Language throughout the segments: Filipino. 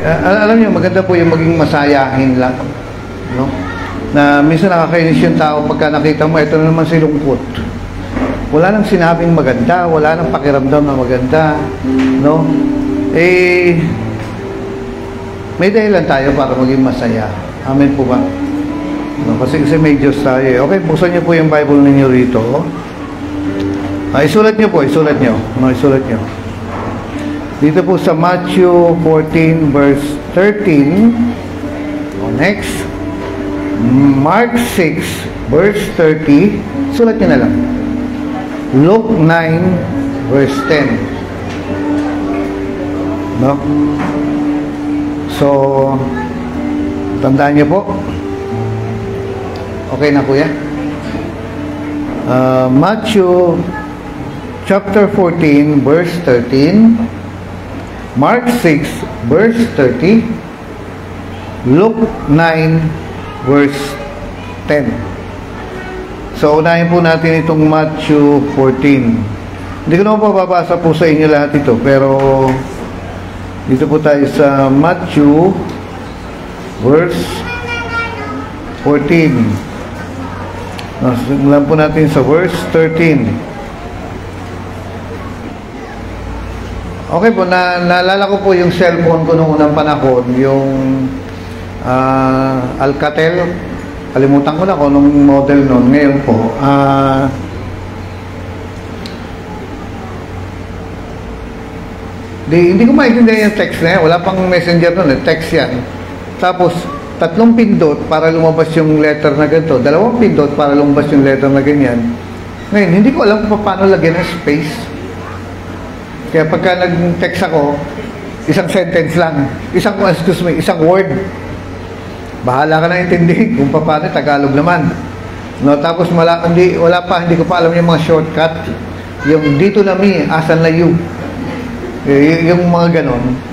Alam niyo, maganda po yung maging masayahin lang, no? Na minsan nakakainis yung tao pagka nakita mo, ito na naman si lungkot. Wala nang sinabing maganda, wala nang pakiramdam na maganda, no? May dahilan tayo para maging masaya. Amen po ba? No, kasi may Diyos tayo. Okay, buksan niyo po yung Bible ninyo rito. Isulat niyo po, isulat niyo. No, isulat niyo. Dito po sa Matthew 14 verse 13. Next. Mark 6 verse 30. Sulat niyo na lang. Luke 9 verse 10. No? So, tandaan niyo po. Okay na kuya? Matthew chapter 14 verse 13, Mark 6 verse 30, Luke 9 verse 10. So, unahin po natin itong Matthew 14. Hindi ko naman papabasa po sa inyo lahat ito, pero dito po tayo sa Matthew verse 14. Simulan po natin sa verse 13. Okay po, naalala ko po yung cellphone ko noong unang panahon, yung Alcatel. Kalimutan ko na kung anong model noon. Ngayon po, hindi ko maintindihan yung text na yan. Wala pang messenger noon, text yan. Tapos, 3 pindot para lumabas yung letter na ganito, 2 pindot para lumabas yung letter na ganyan. Ngayon, hindi ko alam kung paano lagyan ng space. Kaya pagka nag-text ako, isang sentence lang, isang word. Bahala ka na intindihin kung paano, Tagalog naman. No, tapos hindi ko pa alam yung mga shortcut. Yung dito na me, asan na you. Yung mga ganon.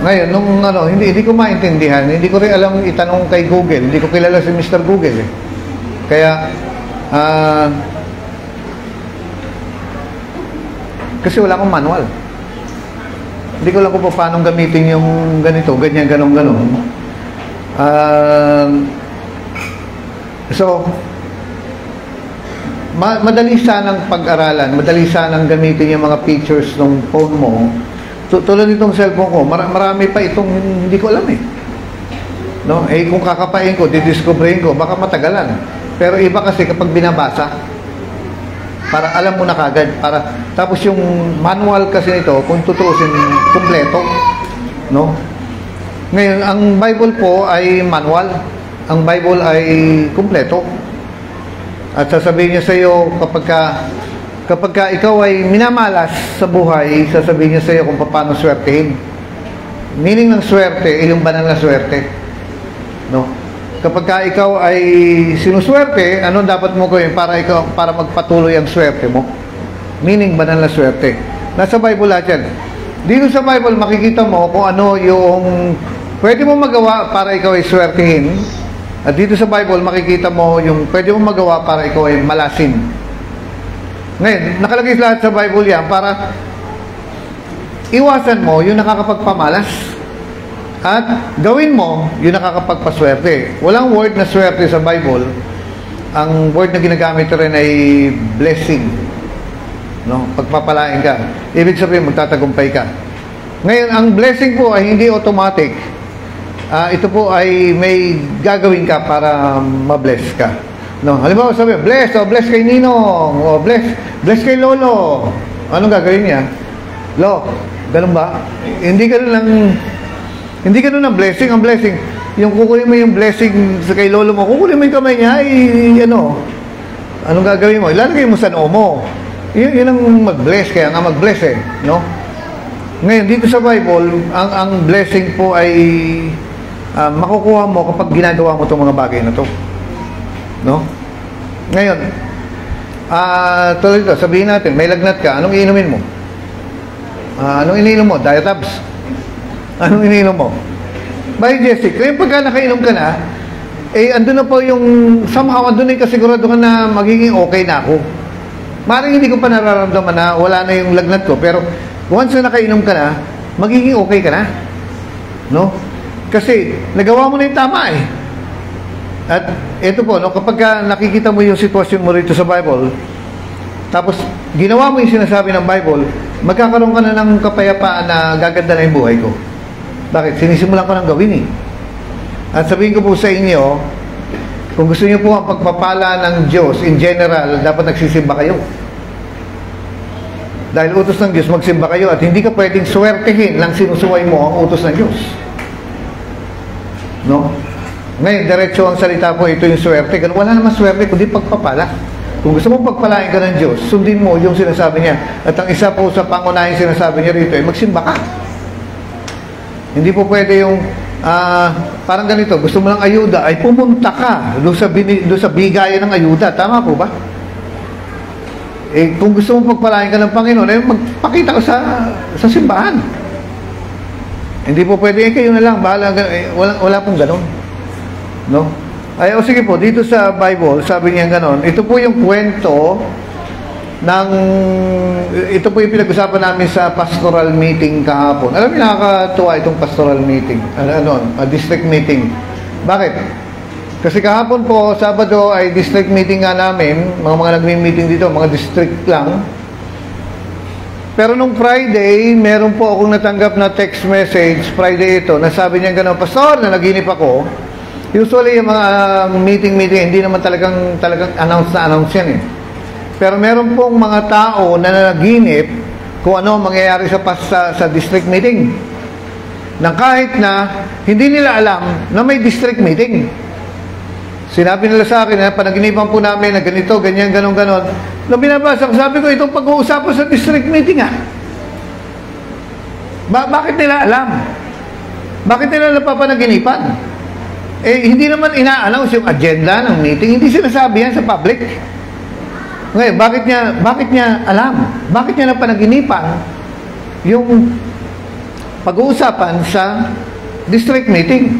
Ngayon, hindi ko maintindihan, hindi ko rin alam itanong kay Google, hindi ko kilala si Mr. Google eh. Kaya, kasi wala akong manual. Hindi ko alam kung paano gamitin yung ganito, ganyan, ganon. So, madali sanang pag-aralan, madali sanang gamitin yung mga features ng phone mo. Tulad nitong cellphone ko, marami pa itong hindi ko alam eh. No? Kung kakapain ko, didiscoverin ko, baka matagalan. Pero iba kasi kapag binabasa, para alam mo na kagad. Tapos yung manual kasi nito, kung tutuusin, kumpleto. No? Ngayon, ang Bible po ay manual. Ang Bible ay kumpleto. At sasabihin niya sa iyo kapag ikaw ay minamalas sa buhay, sasabihin niya sa iyo kung paano swertehin. Meaning ng swerte ay yung banal na swerte. No? Kapag ikaw ay sinuswerte, ano dapat mo gawin para magpatuloy ang swerte mo? Meaning banal na swerte. Nasa Bible lahat yan. Dito sa Bible, makikita mo kung ano yung pwede mo magawa para ikaw ay swertehin. At dito sa Bible, makikita mo yung pwede mo magawa para ikaw ay malasin. Ngayon, nakalagay lahat sa Bible yan para iwasan mo yung nakakapagpamalas at gawin mo yung nakakapagpaswerte. Walang word na swerte sa Bible. Ang word na ginagamit rin ay blessing. No? Pagpapalain ka. Ibig sabihin, magtatagumpay ka. Ngayon, ang blessing po ay hindi automatic. Ito po ay may gagawin ka para mabless ka. No, halimbawa sabi, bless kay Ninong, bless kay Lolo. Anong gagawin niya? Ganun ba? Hindi ganun ang blessing. Ang blessing, yung kukunin mo yung blessing sa kay Lolo mo, kukunin mo yung kamay niya, anong gagawin mo? Ilalagay mo sa noo mo. Yun ang mag-bless, kaya nga mag-bless eh, no? Ngayon, dito sa Bible, ang blessing po ay makukuha mo kapag ginagawa mo itong mga bagay na to. No? Ngayon, tuloy ito, sabihin natin, may lagnat ka, anong iinumin mo? Anong iniinom mo? Diatabs? Anong iniinom mo? By Jessica, kaya pagka nakainom ka na, andun na po yung, somehow, andun na yung kasiguraduhan na magiging okay na ako. Maring hindi ko pa nararamdaman na wala na yung lagnat ko, pero once na nakainom ka na, magiging okay ka na. No? Kasi nagawa mo na yung tama eh. At ito po, no, kapag nakikita mo yung sitwasyon mo rito sa Bible, tapos ginawa mo yung sinasabi ng Bible, magkakaroon ka na ng kapayapaan na gaganda na yung buhay ko. Bakit? Sinisimulan ko nang gawin eh. At sabihin ko po sa inyo, kung gusto niyo po ang pagpapala ng Diyos in general, dapat nagsisimba kayo. Dahil utos ng Diyos, magsimba kayo at hindi ka pwedeng swertehin lang sinusuway mo ang utos ng Diyos. No? Ngayon, diretso ang salita po, ito yung swerte. Wala naman swerte, kundi pagpapala. Kung gusto mong pagpalain ka ng Diyos, sundin mo yung sinasabi niya. At ang isa po sa pangunahing sinasabi niya rito ay magsimba ka. Hindi po pwede yung parang ganito, gusto mo ng ayuda, ay pumunta ka doon sa bigayan ng ayuda. Tama po ba? Eh, kung gusto mong pagpalain ka ng Panginoon, ay magpakita ka sa simbahan. Hindi po pwede, kayo na lang, bahala, wala pong ganon. No? Ay, sige po, dito sa Bible, sabi niya ganon, ito po yung kwento ito po yung pinag-usapan namin sa pastoral meeting kahapon. Alam niyo, nakakatuwa itong pastoral meeting, district meeting. Bakit? Kasi kahapon po, Sabado ay district meeting nga namin, mga nagmi-meeting dito, mga district lang. Pero nung Friday, meron po akong natanggap na text message, Friday ito, nasabi niya gano'n, Pastor, nanaginip ako. Usually, yung mga meeting, hindi naman talagang announce yan eh. Pero meron pong mga tao na nanaginip kung ano mangyayari sa district meeting. Nang kahit na hindi nila alam na may district meeting. Sinabi nila sa akin, panaginipan po namin na ganito, ganyan, ganon. Nung binabasa ko, sabi ko, itong pag-uusapan sa district meeting bakit nila alam? Bakit nila napapanaginipan? Eh, hindi naman ina-announce yung agenda ng meeting. Hindi sinasabi yan sa public. Ngayon, bakit niya alam? Bakit niya napanaginipan yung pag-uusapan sa district meeting?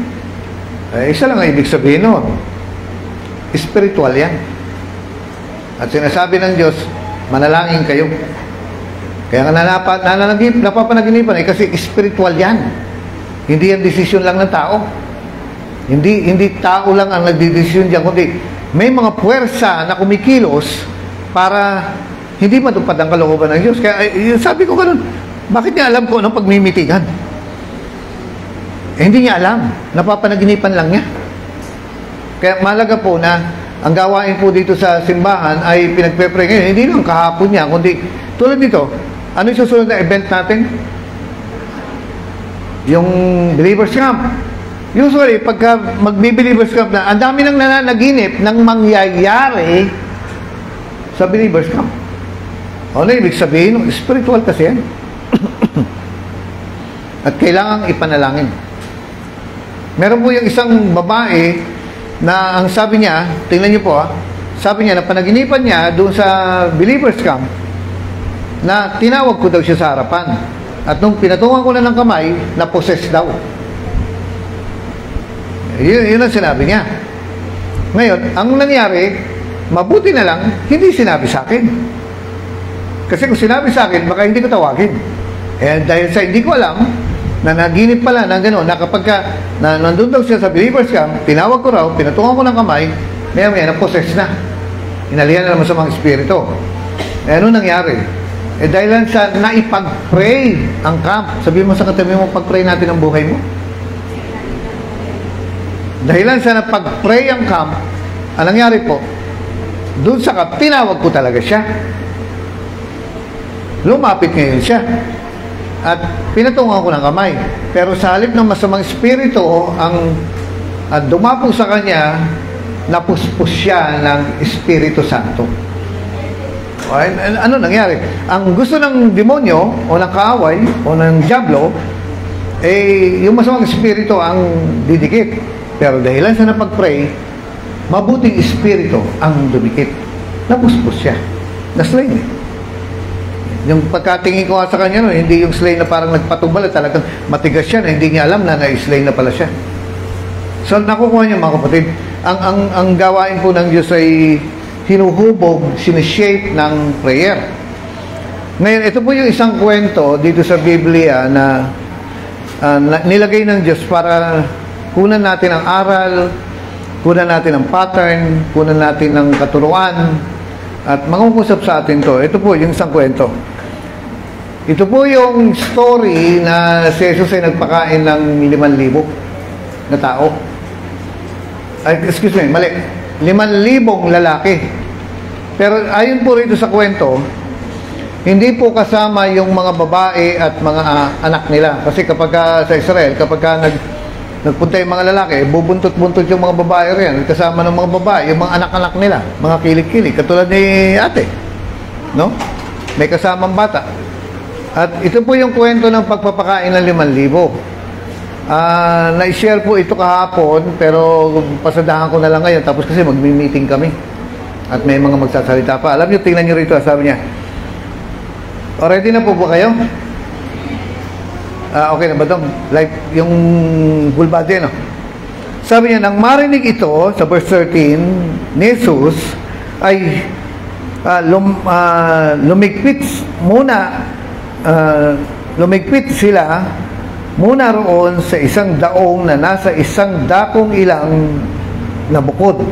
Eh, isa lang ang ibig sabihin nun. Spiritual yan. At sinasabi ng Diyos, manalangin kayo. Kaya napapanaginipan kasi spiritual yan. Hindi yan desisyon lang ng tao. Hindi tao lang ang nagdidesisyon dyan, kundi may mga puwersa na kumikilos para hindi matupad ang kalooban ng Diyos. Kaya sabi ko ganun, bakit niya alam ko anong pagmimitigan? Hindi niya alam. Napapanaginipan lang niya. Kaya malaga po na ang gawain po dito sa simbahan ay pinagpe-pray ngayon. Hindi lang kahapon niya, kundi tulad dito, ano yung susunod na event natin? Yung Believers Camp. Usually, pagka magbi-Believers Camp na, ang dami nang nananaginip ng mangyayari sa Believers Camp. Ano ibig sabihin? Spiritual kasi yan. At kailangang ipanalangin. Meron po yung isang babae na ang sabi niya, tingnan niyo po sabi niya na panaginipan niya doon sa Believers Camp na tinawag ko daw siya sa harapan. At nung pinatungan ko na ng kamay, na-possess daw. Yun ang sinabi niya. Ngayon, ang nangyari, mabuti na lang, hindi sinabi sa akin. Kasi kung sinabi sa akin, baka hindi ko tawagin. Eh, dahil sa hindi ko alam, na naginip pala ng gano'n, na kapag nandun daw siya sa Believers Camp, tinawag ko raw, pinatungan ko ng kamay, maya na-possess na. Inalihan na naman sa mga espiritu. Eh, ano nangyari? Eh, dahil lang sa naipag-pray ang camp. Sabihin mo sa katabi mo, pag-pray natin ang buhay mo. Dahilan sa napag-pray ang camp, ang nangyari po, doon sa camp, tinawag ko talaga siya. Lumapit ngayon siya. At pinatungan ko ng kamay. Pero sa halip ng masamang espiritu, ang dumapong sa kanya, napuspos siya ng Espiritu Santo. Ano nangyari? Ang gusto ng demonyo, o ng kaaway, o ng diablo, yung masamang espiritu ang didikit. Pero dahilan sa napag-pray, mabuting espiritu ang dumikit. Napuspos siya. Na-slain. Yung pagkatingin ko nga sa kanya, hindi yung slain na parang nagpatubal, talagang matigas siya, na hindi niya alam na na-slain na pala siya. So, nakukuha niya mga kapatid, ang gawain po ng Diyos ay hinuhubog, sineshape ng prayer. Ngayon, ito po yung isang kwento dito sa Biblia na nilagay ng Diyos para kunan natin ang aral, kunan natin ang pattern, kunan natin ang katuruan, at mangungusap sa atin to. Ito po yung isang kwento. Ito po yung story na si Jesus ay nagpakain ng 5,000 na tao. Ay, excuse me, mali. 5,000 lalaki. Pero ayon po rito sa kwento, hindi po kasama yung mga babae at mga anak nila. Kasi kapag sa Israel, kapag nagpunta yung mga lalaki, bubuntot-buntot yung mga babae rin. Kasama ng mga babae, yung mga anak-anak nila, mga kilig-kilig. Katulad ni ate. No? May kasamang bata. At ito po yung kwento ng pagpapakain ng 5,000. Na-share po ito kahapon, pero pasadahan ko na lang ngayon. Tapos kasi magmi-meeting kami. At may mga magsasalita pa. Alam nyo, tingnan nyo rito, sabi niya, ready na po ba kayo? Okay na ba ito? Like yung full body, no? Sabi niya, nang marinig ito, sa verse 13, ni Jesus, ay lumigpit sila muna roon sa isang daong na nasa isang dakong ilang na bukod.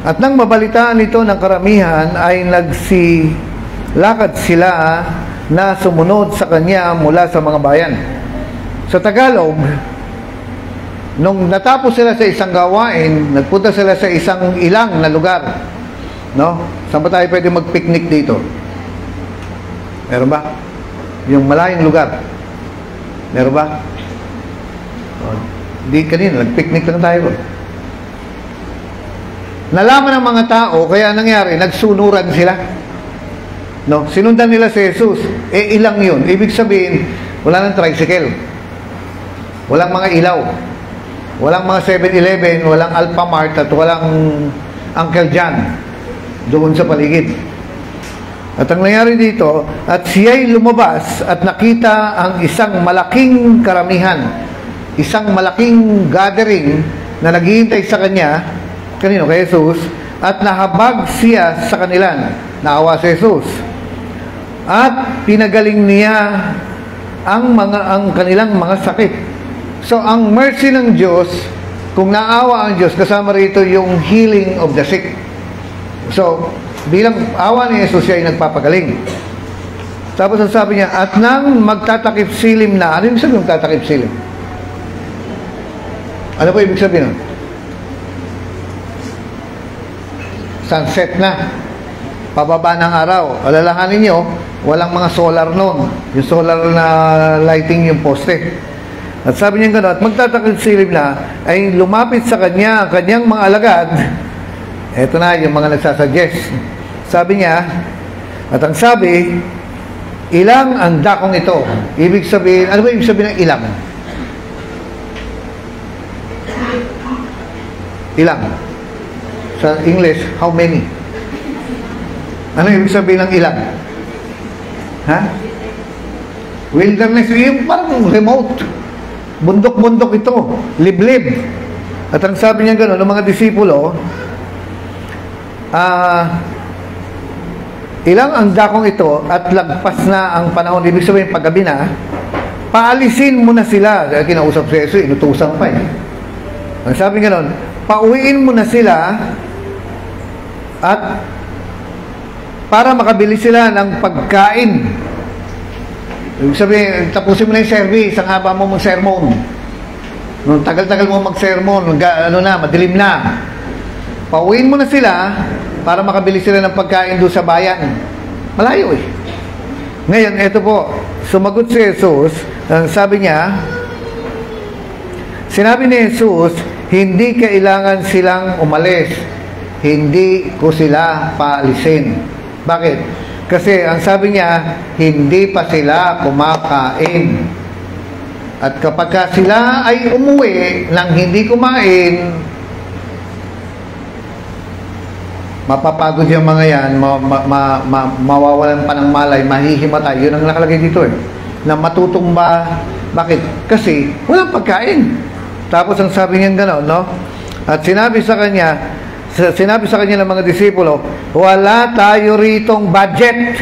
At nang mabalitaan ito ng karamihan, ay nagsilakad sila na sumunod sa kanya mula sa mga bayan. Sa Tagalog, nung natapos sila sa isang gawain, nagpunta sila sa isang ilang na lugar. No? Saan ba tayo pwede mag-picnic dito? Meron ba? Yung malayong lugar. Meron ba? Di kanina, nag-picnic lang tayo. Nalaman ng mga tao, kaya nangyari, nagsunuran sila. No? Sinundan nila si Jesus. Ilang yun. Ibig sabihin, wala nang tricycle. Walang mga ilaw. Walang mga 7-Eleven, walang Alphamart, at walang Uncle John doon sa paligid. At ang nangyari dito, at siya'y lumabas at nakita ang isang malaking karamihan, isang malaking gathering na naghihintay sa kanya, kanino? Kay Jesus, at nahabag siya sa kanilan. Naawa si Jesus. At pinagaling niya ang kanilang mga sakit. So, ang mercy ng Diyos, kung naawa ang Diyos, kasama rito yung healing of the sick. So, bilang awa ni Jesus, siya ay nagpapagaling. Tapos ang sabi niya, at nang magtatakip silim na, ano yung sabi ng tatakip silim? Ano po ibig sabihin nun? Sunset na. Pababa ng araw. Alalahanin nyo, walang mga solar noon. Yung solar na lighting yung poste. At sabi niya gano'n, at magtatakip silim na, ay lumapit sa kanya, kanyang mga alagad. Eto na, yung mga nagsasuggest. Sabi niya, at ang sabi, ilang ang dakong ito. Ibig sabihin, ano ba ibig sabihin ng ilang? Ilang. Sa English, how many? Ano ibig sabihin ng ilang? Ha? Wilderness, yung parang remote. Bundok-bundok ito. Liblib. At ang sabi niya gano'n, ng mga disipulo, ilang ang dakong ito at lagpas na ang panahon, ibig sabihin paggabi na, paalisin mo na sila. Kinausap si Jesus, inutusan pa eh. Ang sabi nga nun, pauwiin mo na sila at para makabili sila ng pagkain. Ibig sabihin, tapusin mo na yung service, ang haba mo mag-sermon. Nung tagal-tagal mo mag-sermon, madilim na. Pauwiin mo na sila para makabili sila ng pagkain doon sa bayan. Malayo eh. Ngayon, ito po, sumagot si Jesus, sabi niya, sinabi ni Jesus, hindi kailangan silang umalis. Hindi ko sila paalisin. Bakit? Kasi ang sabi niya, hindi pa sila kumakain. At kapag sila ay umuwi nang hindi kumain, mapapagod yung mga yan, mawawalan pa ng malay, mahihimatay. Yun ang nakalagay dito eh. Na matutumba. Bakit? Kasi walang pagkain. Tapos ang sabi niya gano'n, no? At sinabi sa kanya ng mga disipulo, wala tayo ritong budget.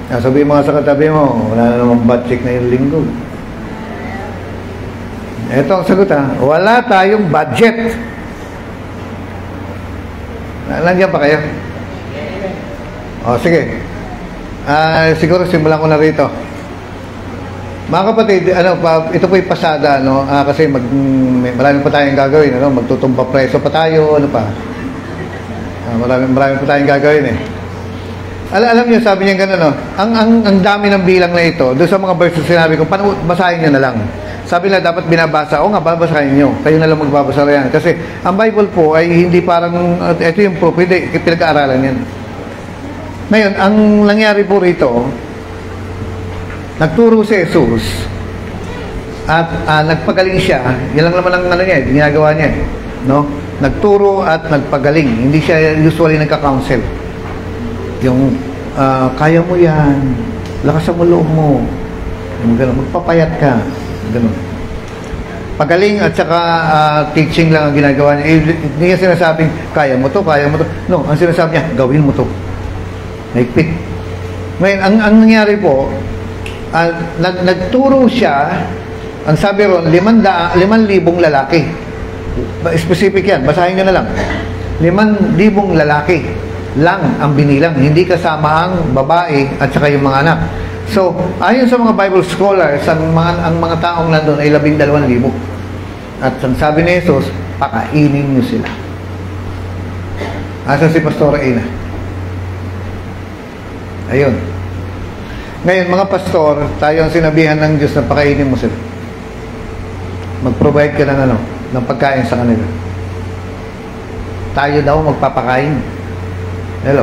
Sabihin mo sa katabi mo, wala na namang budget na yung linggo. Ito ang sagot wala tayong budget. Nandiyan pa kayo? Sige. Siguro simulan ko na rito. Mga kapatid, ito po yung pasada, kasi marami pa tayong gagawin, magtutumpa preso pa tayo, marami pa tayong gagawin Alam niyo, sabi niya gano'n, ang dami ng bilang na ito, doon sa mga verses sinabi ko, basahin niyo na lang. Sabi nila, dapat binabasa. O nga, babasahin niyo. Kayo na lang magbabasa yan. Kasi, ang Bible po ay hindi parang, ito yung proof, hindi, pinag-aaralan yan. Ngayon, ang nangyari po rito, nagturo si Jesus, at nagpagaling siya. Yan lang naman ang ginagawa niya. No? Nagturo at nagpagaling. Hindi siya usually nagka-counsel. Yung, kaya mo yan, lakasan mo loob mo, magpapayat ka, ganun. Pagaling at saka teaching lang ang ginagawa niya. Hindi niya sinasabing, kaya mo to. No, ang sinasabi niya, gawin mo to. Naigpit. Ngayon, ang nangyari po, nagturo siya, ang sabi ron, 5,000 lalaki. Specific yan, basahin nyo na lang. 5,000 lalaki lang ang binilang, hindi kasama ang babae at saka yung mga anak. So, ayon sa mga Bible scholars, ang mga taong nandun ay 12,000. At ang sabi ni Jesus, pakainin nyo sila. Asa si Pastora Ina? Ayun. Ngayon, mga pastor, tayo ang sinabihan ng Diyos na pakainin mo sila. Mag-provide ka ng pagkain sa kanila. Tayo daw magpapakain. Hello.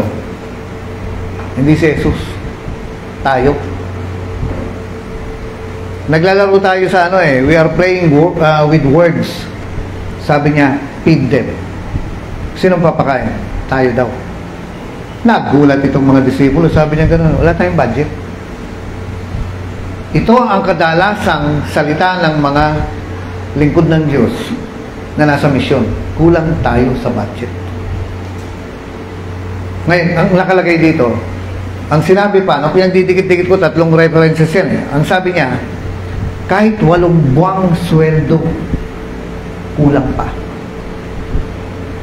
Hindi si Jesus. Tayo. Naglalaro tayo sa we are playing with words. Sabi niya, feed them. Sinong papakain? Tayo daw. Nagulat itong mga disipulo. Sabi niya gano'n, wala tayong budget. Ito ang kadalasang salita ng mga lingkod ng Diyos na nasa misyon. Kulang tayo sa budget. Ngayon, ang nakalagay dito, ang sinabi pa, pinagdidikit-dikit ko, 3 references yan. Ang sabi niya, kahit 8 buwang sweldo, kulang pa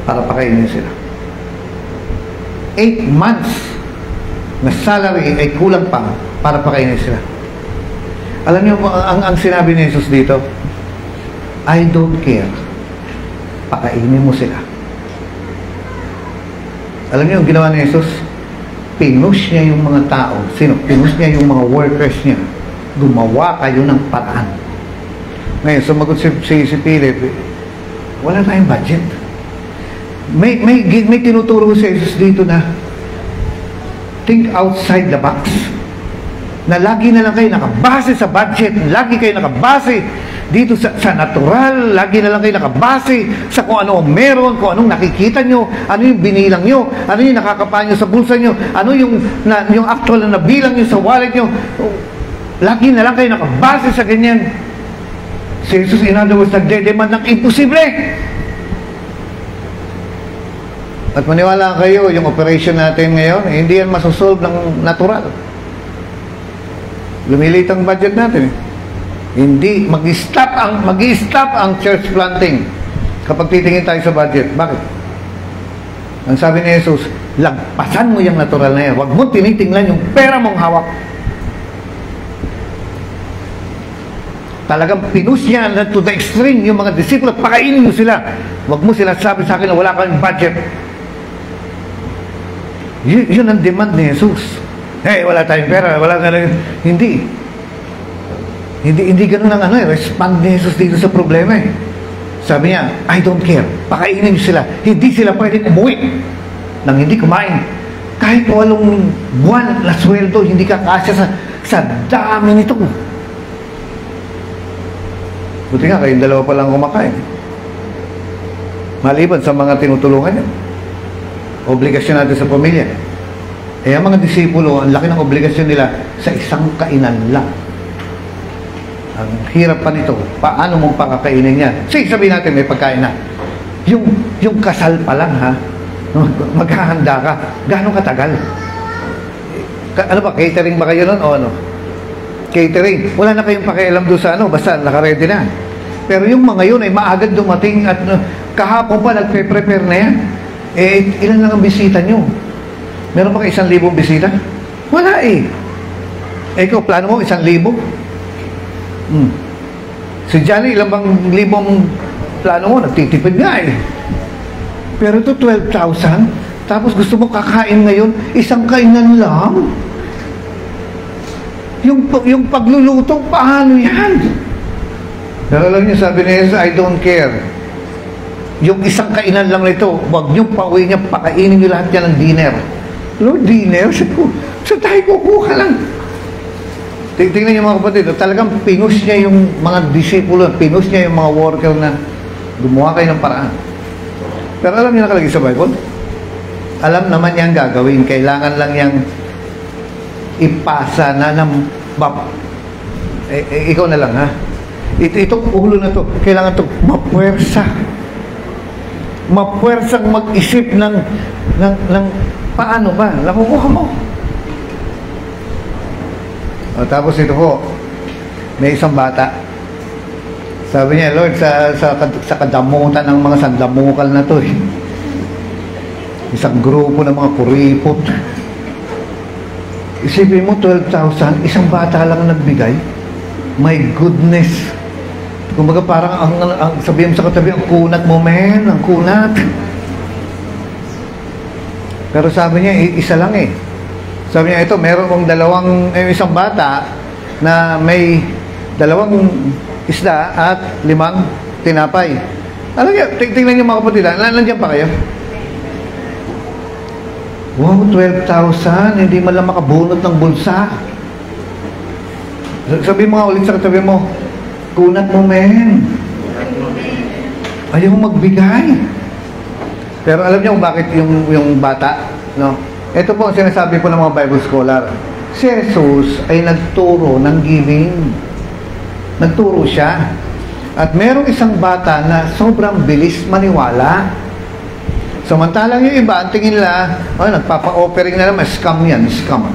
para pakainin sila. 8 months na salary ay kulang pa para pakainin sila. Alam niyo, ang sinabi ni Jesus dito, I don't care. Pakainin mo sila. Alam niyo, yung ginawa ni Jesus, pinush niya yung mga tao. Sino? Pinush niya yung mga workers niya. Gumawa kayo ng paraan. Ngayon, sumagot si Philip, wala tayong budget. May tinuturo si Jesus dito na think outside the box. Na lagi na lang kayo nakabase sa budget. Lagi kayo nakabase dito sa natural. Lagi na lang kayo nakabase sa kung ano ang meron, kung anong nakikita nyo, ano yung binilang nyo, ano yung nakakapa nyo sa bulsa nyo, ano yung actual na nabilang nyo sa wallet nyo. Lagi na lang kayo nakabase sa ganyan. Si Jesus, in other words, nagde-demand ng imposible. At maniwala kayo, yung operation natin ngayon, hindi yan masosolve ng natural. Lumilit ang budget natin. Hindi, mag-stop ang church planting kapag titingin tayo sa budget. Bakit? Ang sabi ni Jesus, lagpasan mo yung natural na yan. Huwag mo tinitingnan yung pera mong hawak. Talagang pinus niya to the extreme yung mga disipulo, pakainin mo sila. Huwag mo sila sabi sa akin na wala kang budget. Yun ang demand ni Jesus. Wala tayong pera, wala ka lang. Hindi ganun ang respond ni Jesus dito sa problema Sabi niya, I don't care. Pakainin niyo sila. Hindi sila pwedeng umuwi nang hindi kumain. Kahit 8 buwan na sweldo, hindi ka kasya sa dami nito. Buti nga, kayong 2 pa lang kumakain. Maliban sa mga tinutulungan niyo. Obligasyon natin sa pamilya. Ang mga disipulo, ang laki ng obligasyon nila sa isang kainan lang. Ang hirap pa nito, paano mong pakakainin yan? Sige, sabihin natin, may pagkain na. Yung kasal pa lang, ha? Maghahanda ka. Gano'ng katagal? Ano ba, catering ba kayo nun o ano? Catering. Wala na kayong pakialam doon sa ano, basta naka-ready na. Pero yung mga yun ay maagad dumating at kahapon pa nagpe-prepare na yan. Ilan lang ang bisita nyo? Meron pa kayo 1,000 bisita? Wala eh. Ikaw, plano mo 1,000? Si Johnny, ilang bang libong plano mo? Nagtitipid nga eh. Pero ito 12,000, tapos gusto mo kakain ngayon, isang kainan lang. Yung pagluluto, paano yan? Pero alam niyo, sabi ni Jesus, I don't care. Yung isang kainan lang nito, wag niyo pauwi niya, pakainin niyo lahat yan ng dinner. Lord, dinner? Sa tayo kukuha lang. Tingnan niyo mga kapatid, talagang pinus niya yung mga disipulo, pinus niya yung mga worker na gumawa kayo ng paraan. Pero alam niyo nakalagay sa Bible? Alam naman niyang gagawin, kailangan lang niyang ipasa na ng ikaw na lang ha. Itong ulo na to, kailangan to mapuwersa. Mapuwersang mag-isip ng paano ba? Nakukuha mo. O, tapos ito po, may isang bata. Sabi niya, Lord, sa kadamutan ng mga sandamukal na to eh. Isang grupo ng mga kuripot. Isipin mo, 12,000, isang bata lang nagbigay. My goodness. Kumbaga parang sabihin mo sa katabi, ang kunat mo, men, ang kunat. Pero sabi niya, isa lang eh. Sabi niya, ito, meron kong isang bata na may 2 isda at 5 tinapay. Alam niyo, tingnan niyo mga kapatid, nandiyan pa kayo? Wow, 12,000, hindi man lang makabunot ng bulsa. Sabi mo nga ulit sa katabi mo, kunat mo, men. Ayaw magbigay. Pero alam niyo kung bakit yung bata, no? Ito po ang sinasabi po ng mga Bible scholar. Si Jesus ay nagturo ng giving. Nagturo siya. At merong isang bata na sobrang bilis maniwala. Samantalang yung iba, ang tingin nila, nagpapa-offering na naman, scam yan, scam.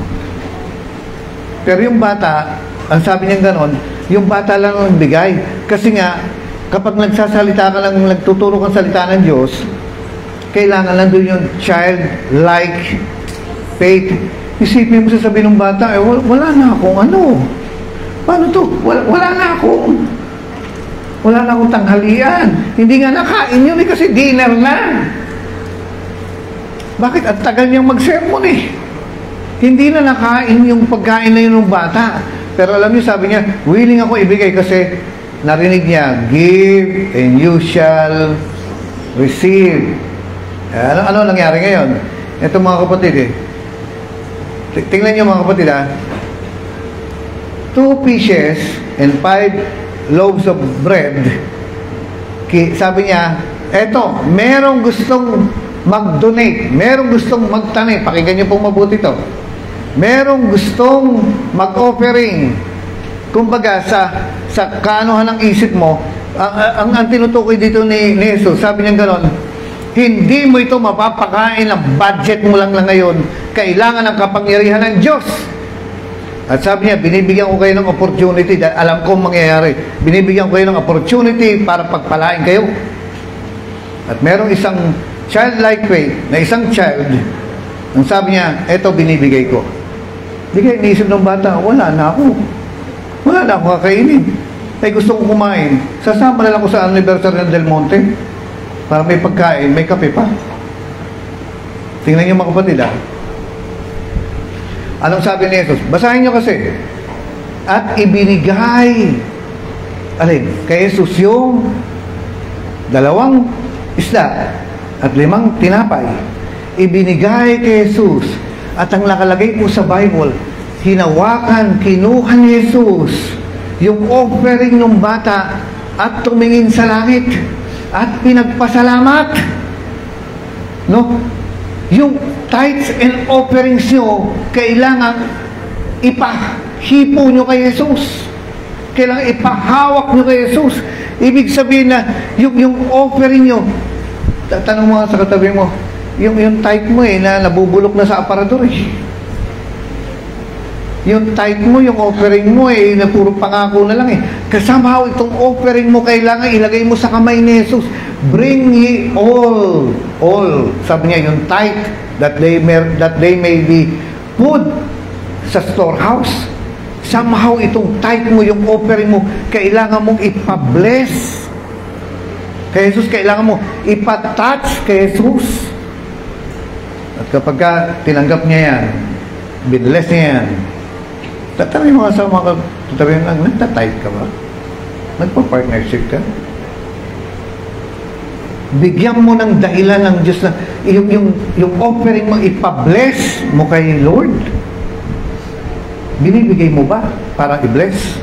Pero yung bata, ang sabi niya gano'n, yung bata lang ang bigay. Kasi nga, kapag nagsasalita ka lang, nagtuturo kang salita ng Diyos, kailangan lang doon yung childlike faith. Isipin mo sasabihin ng bata, wala na akong ano. Paano to? Wala na akong tanghalian. Hindi nga nakain yun kasi dinner na. Bakit? At tagal niyang mag-sermon eh. Hindi na nakain yung pagkain na yun ng bata. Pero alam niyo, sabi niya, willing ako ibigay kasi narinig niya, give and you shall receive. Ano nangyari ngayon? Ito mga kapatid eh. Tingnan niyo mga kapatid ha. 2 fishes and 5 loaves of bread. Sabi niya, eto, merong gustong mag-donate, merong gustong magtanim. Pakinggan niyo pong mabuti to. Merong gustong mag-offering. Kumbaga, sa kaanuhan ng isip mo, ang tinutukoy dito ni Jesus, sabi niya gano'n, hindi mo ito mapapakain ng budget mo lang ngayon. Kailangan ng kapangyarihan ng Diyos. At sabi niya, binibigyan ko kayo ng opportunity dahil alam ko mangyayari. Binibigyan ko kayo ng opportunity para pagpalain kayo. At merong isang childlike faith na isang child, ang sabi niya, eto binibigay ko. Bigay, niisip ng bata, wala na ako kakainin. Ay gusto kong kumain. Sasama na lang ko sa anniversary ng Del Monte para may pagkain, may kape pa. Tingnan niyo mga kapatid ha. Anong sabi ni Jesus? Basahin niyo kasi. At ibinigay kay Jesus yung 2 isda at 5 tinapay. Ibinigay kay Jesus. At ang nakalagay po sa Bible, hinawakan, kinuha ni Jesus yung offering ng bata at tumingin sa langit at pinagpasalamat. No? Yung tithes and offerings nyo, kailangan ipahipo nyo kay Jesus. Kailangan ipahawak nyo kay Jesus. Ibig sabihin na, yung offering nyo, tanong mo sa katabi mo, yung tithe mo na nabubulok na sa aparador eh. Yung tithe mo, yung offering mo, na puro pangako na lang eh. Kasama itong offering mo, kailangan ilagay mo sa kamay ni Jesus. Bring ye all. Sabi niya, yung tithe, that they may be put sa storehouse. Somehow, itong tithe mo, yung offering mo, kailangan mong ipa-bless kay Jesus, kailangan mo ipa-touch kay Jesus. At kapag tinanggap niya yan, binless niya yan, tatanungin mo sa mga tatabihin lang, nagtatithe ka ba? Nagpa-partnership ka? Bigyan mo ng dahilan ng Diyos na yung offering mo, ipa-bless mo kay Lord. Binibigay mo ba para i-bless?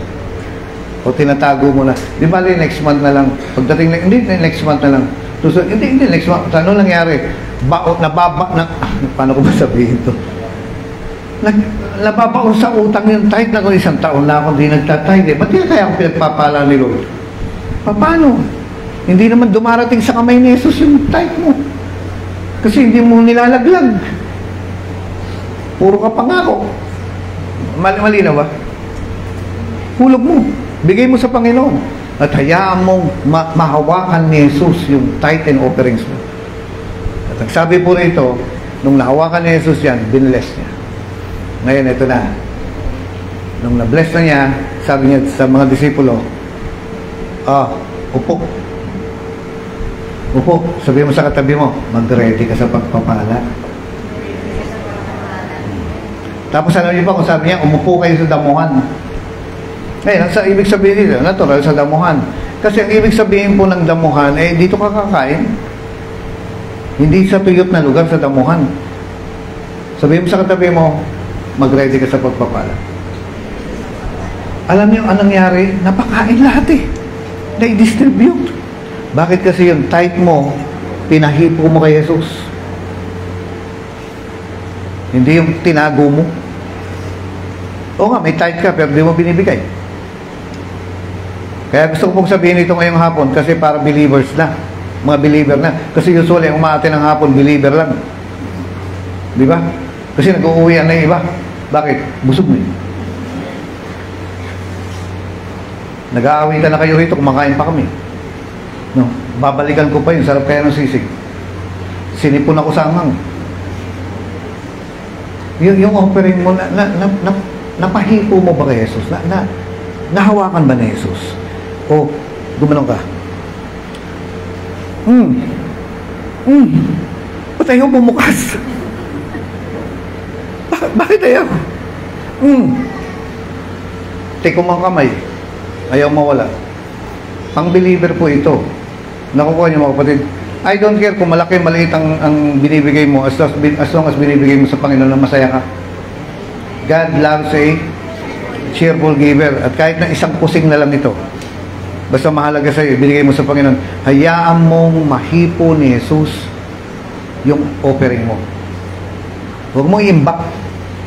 O tinatago mo na? Di ba next month na lang? Pagdating na, hindi next month na lang. Susunod, hindi next month. Ano nangyari? Paano ko ba sabihin ito? Nababaon sa utang yung tithe na kung isang taon na ako hindi nagtatithe. Ba't kaya ako pinagpapala ni Lord? Paano? Hindi naman dumarating sa kamay ni Jesus yung tithe mo. Kasi hindi mo nilalaglag. Puro ka pangako. Mali na ba? Hulog mo. Bigay mo sa Panginoon. At hayaan mong mahawakan ni Jesus yung tithe and offerings mo. At nagsabi po rito, nung nahawakan ni Jesus yan, binless niya. Ngayon, ito na. Nung na-bless na niya, sabi niya sa mga disipulo, upo. Upo. Sabi mo sa katabi mo, mag-ready ka sa pagpapala. Tapos ano niyo pa kung sabi niya, umupo kayo sa damuhan. Ngayon, sa ibig sabihin nito, natural sa damuhan. Kasi ang ibig sabihin po ng damuhan, dito ka kakain. Hindi sa tuyot na lugar, sa damuhan. Sabihin mo sa katabi mo, mag-ready ka sa pagpapala. Alam niyo, anong nangyari? Napakain lahat eh. Na-distribute. Bakit kasi yung tithe mo, pinahipo mo kay Jesus? Hindi yung tinago mo. Oo nga, may tithe ka, pero di mo binibigay. Kaya gusto ko pong sabihin ito ngayong hapon, kasi para believers na. Mga believer na. Kasi usually, ang umaatin ng hapon, believer lang. Di ba? Kasi nag-uuwian na yung iba. Bakit? Busog mo yun. Nag-aawitan na kayo rito, kumakain pa kami. No, babalikan ko pa yun, sarap kaya ng sisig. Sinipon ako sa anghang. Yung offering mo, napahipo mo ba kay Jesus? Nahawakan ba ni Jesus? O, gumanong ka. Ba't ayaw bumukas? Bakit ayaw? Take mo ang kamay. Ayaw mawala. Pang-believer po ito. Nakukuha niyo mga kapatid. I don't care kung malaki, maliit ang binibigay mo as long as binibigay mo sa Panginoon na masaya ka. God loves a cheerful giver. At kahit na isang kusing na lang ito, basta mahalaga sa iyo, binigay mo sa Panginoon, hayaan mong mahipo ni Jesus yung offering mo. Huwag mong imbak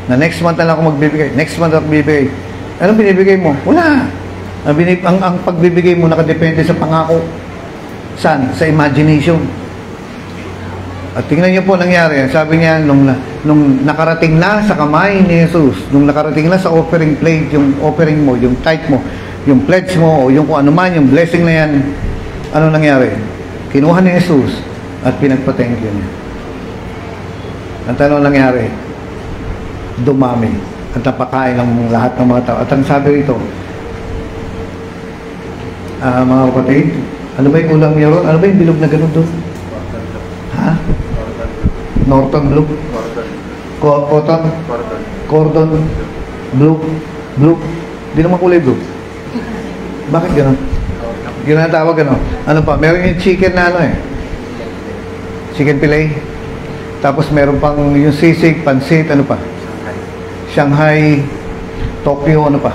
na next month na lang ako magbibigay. Next month ako magbibigay. Anong binibigay mo? Wala. Ang pagbibigay mo nakadepende sa pangako. Saan? Sa imagination. At tingnan niyo po nangyari. Sabi niya, nung nakarating na sa kamay ni Jesus, nung nakarating na sa offering plate, yung offering mo, yung tithe mo, yung pledge mo, o yung kung ano man, yung blessing na yan, ano nangyari? Kinuha ni Jesus at pinagpa-thank you niya. At ano nangyari? Dumami. At napakain ng lahat ng mga tao. At ang sabi rito, mga kapatid, ano ba yung ulam niya ron? Ano ba yung bilog na ganun doon? Ha? Norton blue? Cotton? Cordon blue? Blue? Hindi naman kulay blue. Bakit ganun? Ginatawag ano? Ano pa? Meron yung chicken na ano eh. Chicken fillet. Tapos meron pang yung sisig, pansit, ano pa? Shanghai, Tokyo, ano pa?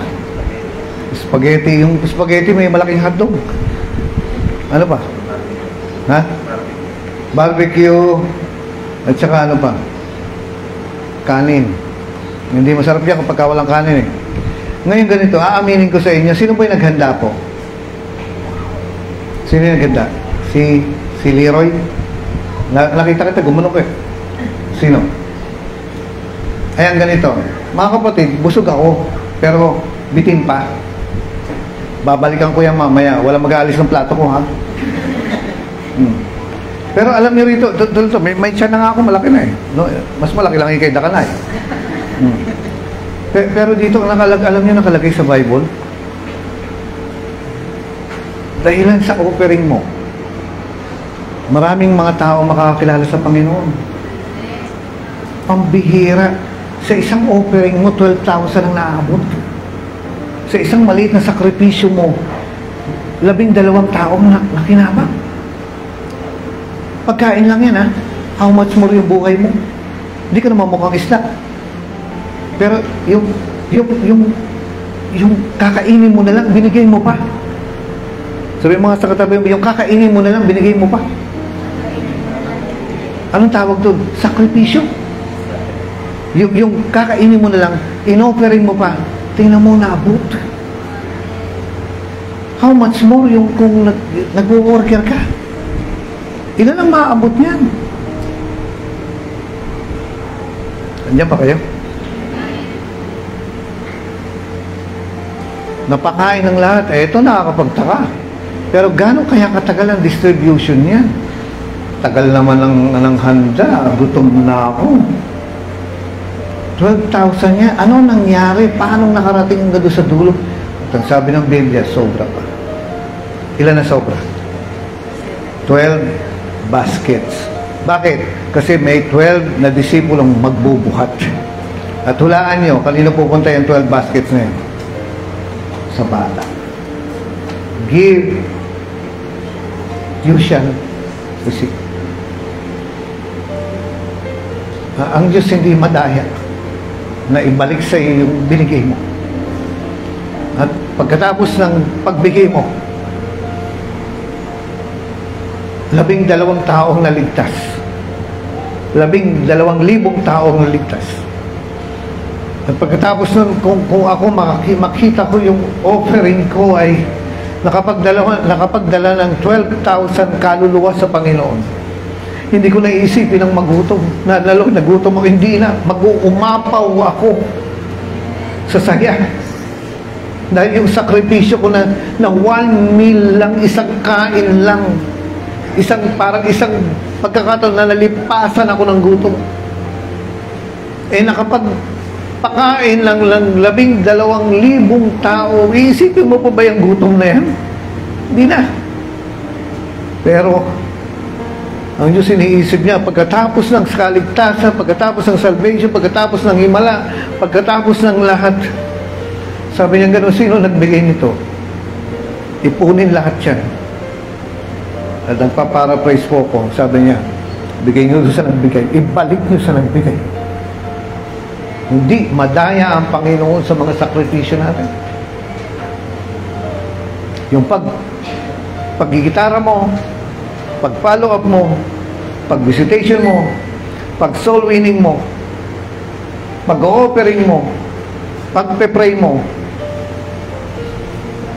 Spaghetti. Yung spaghetti may malaking hotdog. Ano pa? Ha? Barbecue. At saka ano pa? Kanin. Hindi masarap yan kapag walang kanin eh. Ngayon ganito, aaminin ko sa inyo, sino ba yung naghanda po? Sino yung naghanda? Si Leroy? Nakita kita, gumanong ko eh. Sino? Ayan, ganito. Mga kapatid, busog ako, pero bitin pa. Babalikan ko yan mamaya. Wala mag-aalis ng plato ko, ha? Pero alam niyo rito, may tiyan na nga ako, malaki na eh. No, mas malaki lang yung kay Dakanay. Pero dito, alam niyo nakalagay sa Bible? Dahilan sa offering mo, maraming mga tao makakakilala sa Panginoon. Pambihira. Sa isang offering mo, 12,000 ang naabot. Sa isang maliit na sakripisyo mo, 12 taong nakinabang. Pagkain lang yan, ha? How much more yung buhay mo? Hindi ka naman mukhang isda. Pero yung kakainin mo na lang, binigay mo pa. Sabi mga sa katabi, yung kakainin mo na lang, binigay mo pa. Anong tawag doon? Sakripisyo. Yung kakainin mo na lang, in-offering mo pa, tingnan mo naabot. How much more yung kung nag-worker ka? Ilan ang maaabot niyan? Andiyan pa kayo? Napakain ng lahat. Ito nakakapagtaka. Pero gano'n kaya katagal ang distribution niya? Tagal naman ng handa. Gutom na ako. 12,000 niya. Ano nangyari? Paano nakarating nga doon sa dulo? At ang sabi ng Biblia, sobra pa. Ilan na sobra? 12 baskets. Bakit? Kasi may 12 na disipulong magbubuhat. At hulaan nyo, kanino pupunta yung 12 baskets na yun? Sa bata. Give, you shall receive. Ang Diyos hindi madaya na ibalik sa iyo yung binigay mo. At pagkatapos ng pagbigay mo, 12 taong naligtas. 12,000 taong naligtas. At pagkatapos nun, kung ako makita ko yung offering ko ay nakapagdala ng 12,000 kaluluwa sa Panginoon, hindi ko naiisipin ang magutom. Lalo, nagutom ako, hindi na. Mag-uumapaw ako sa saya. Dahil yung sakripisyo ko na 1 meal lang, isang kain lang, parang isang pagkakataon na nalipasan ako ng gutom. Nakapagpakain lang 12,000 tao, iisipin mo pa ba yung gutom na yan? Hindi na. Pero ang Diyos iniisip niya, pagkatapos ng kaligtasan, pagkatapos ng salvation, pagkatapos ng himala, pagkatapos ng lahat, sabi niya gano'n, sino nagbigay nito? Ipunin lahat yan. At nagpa-paraphrase po ko, sabi niya, bigay niyo sa nagbigay, ibalik niyo sa nagbigay. Hindi madaya ang Panginoon sa mga sakripisyo natin. Yung paggigitara mo, pag-follow up mo, pag-visitation mo, pag-soul winning mo, pag-offering mo, pag-pray mo,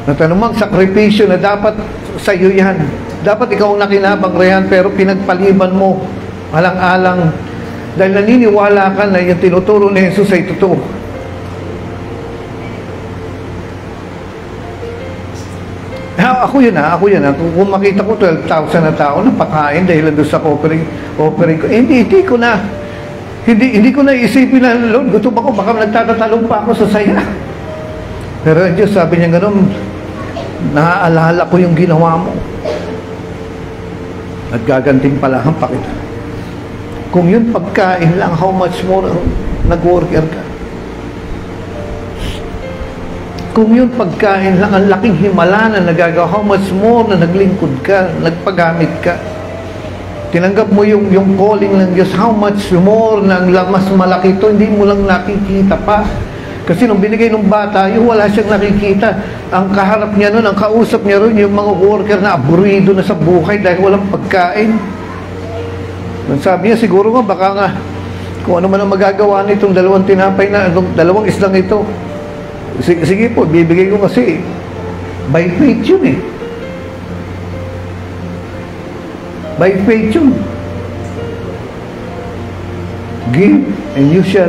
na tanumang sakripisyo na dapat sa iyo yan. Dapat ikaw ang nakinabang rehan, pero pinagpaliban mo, alang-alang, dahil naniniwala ka na yung tinuturo ni Jesus ay totoo. Ako yun. Kung makita ko 12,000 na tao napakain dahil doon sa offering ko, hindi ko na isipin na, Lord, gutom ako, baka nagtatatalong pa ako sa saya. Pero Diyos, sabi niya gano'n, naaalala ko yung ginawa mo. At gaganting palahan pa kita. Kung yun pagkain lang, how much more nag-worker ka? Kung yun pagkain lang, ang laking himala na nagagawa, how much more na naglingkod ka, nagpagamit ka. Tinanggap mo yung calling ng Diyos, how much more na mas malaki ito, hindi mo lang nakikita pa. Kasi nung binigay ng bata, yung wala siyang nakikita. Ang kaharap niya nun, ang kausap niya ron, yung mga worker na aburido na sa buhay dahil walang pagkain. Sabi niya, siguro nga, baka nga, kung ano man ang magagawa nitong 2 tinapay na, 2 islang ito. Sige po, bibigay ko kasi by faith yun eh. By faith yun. Give and you shall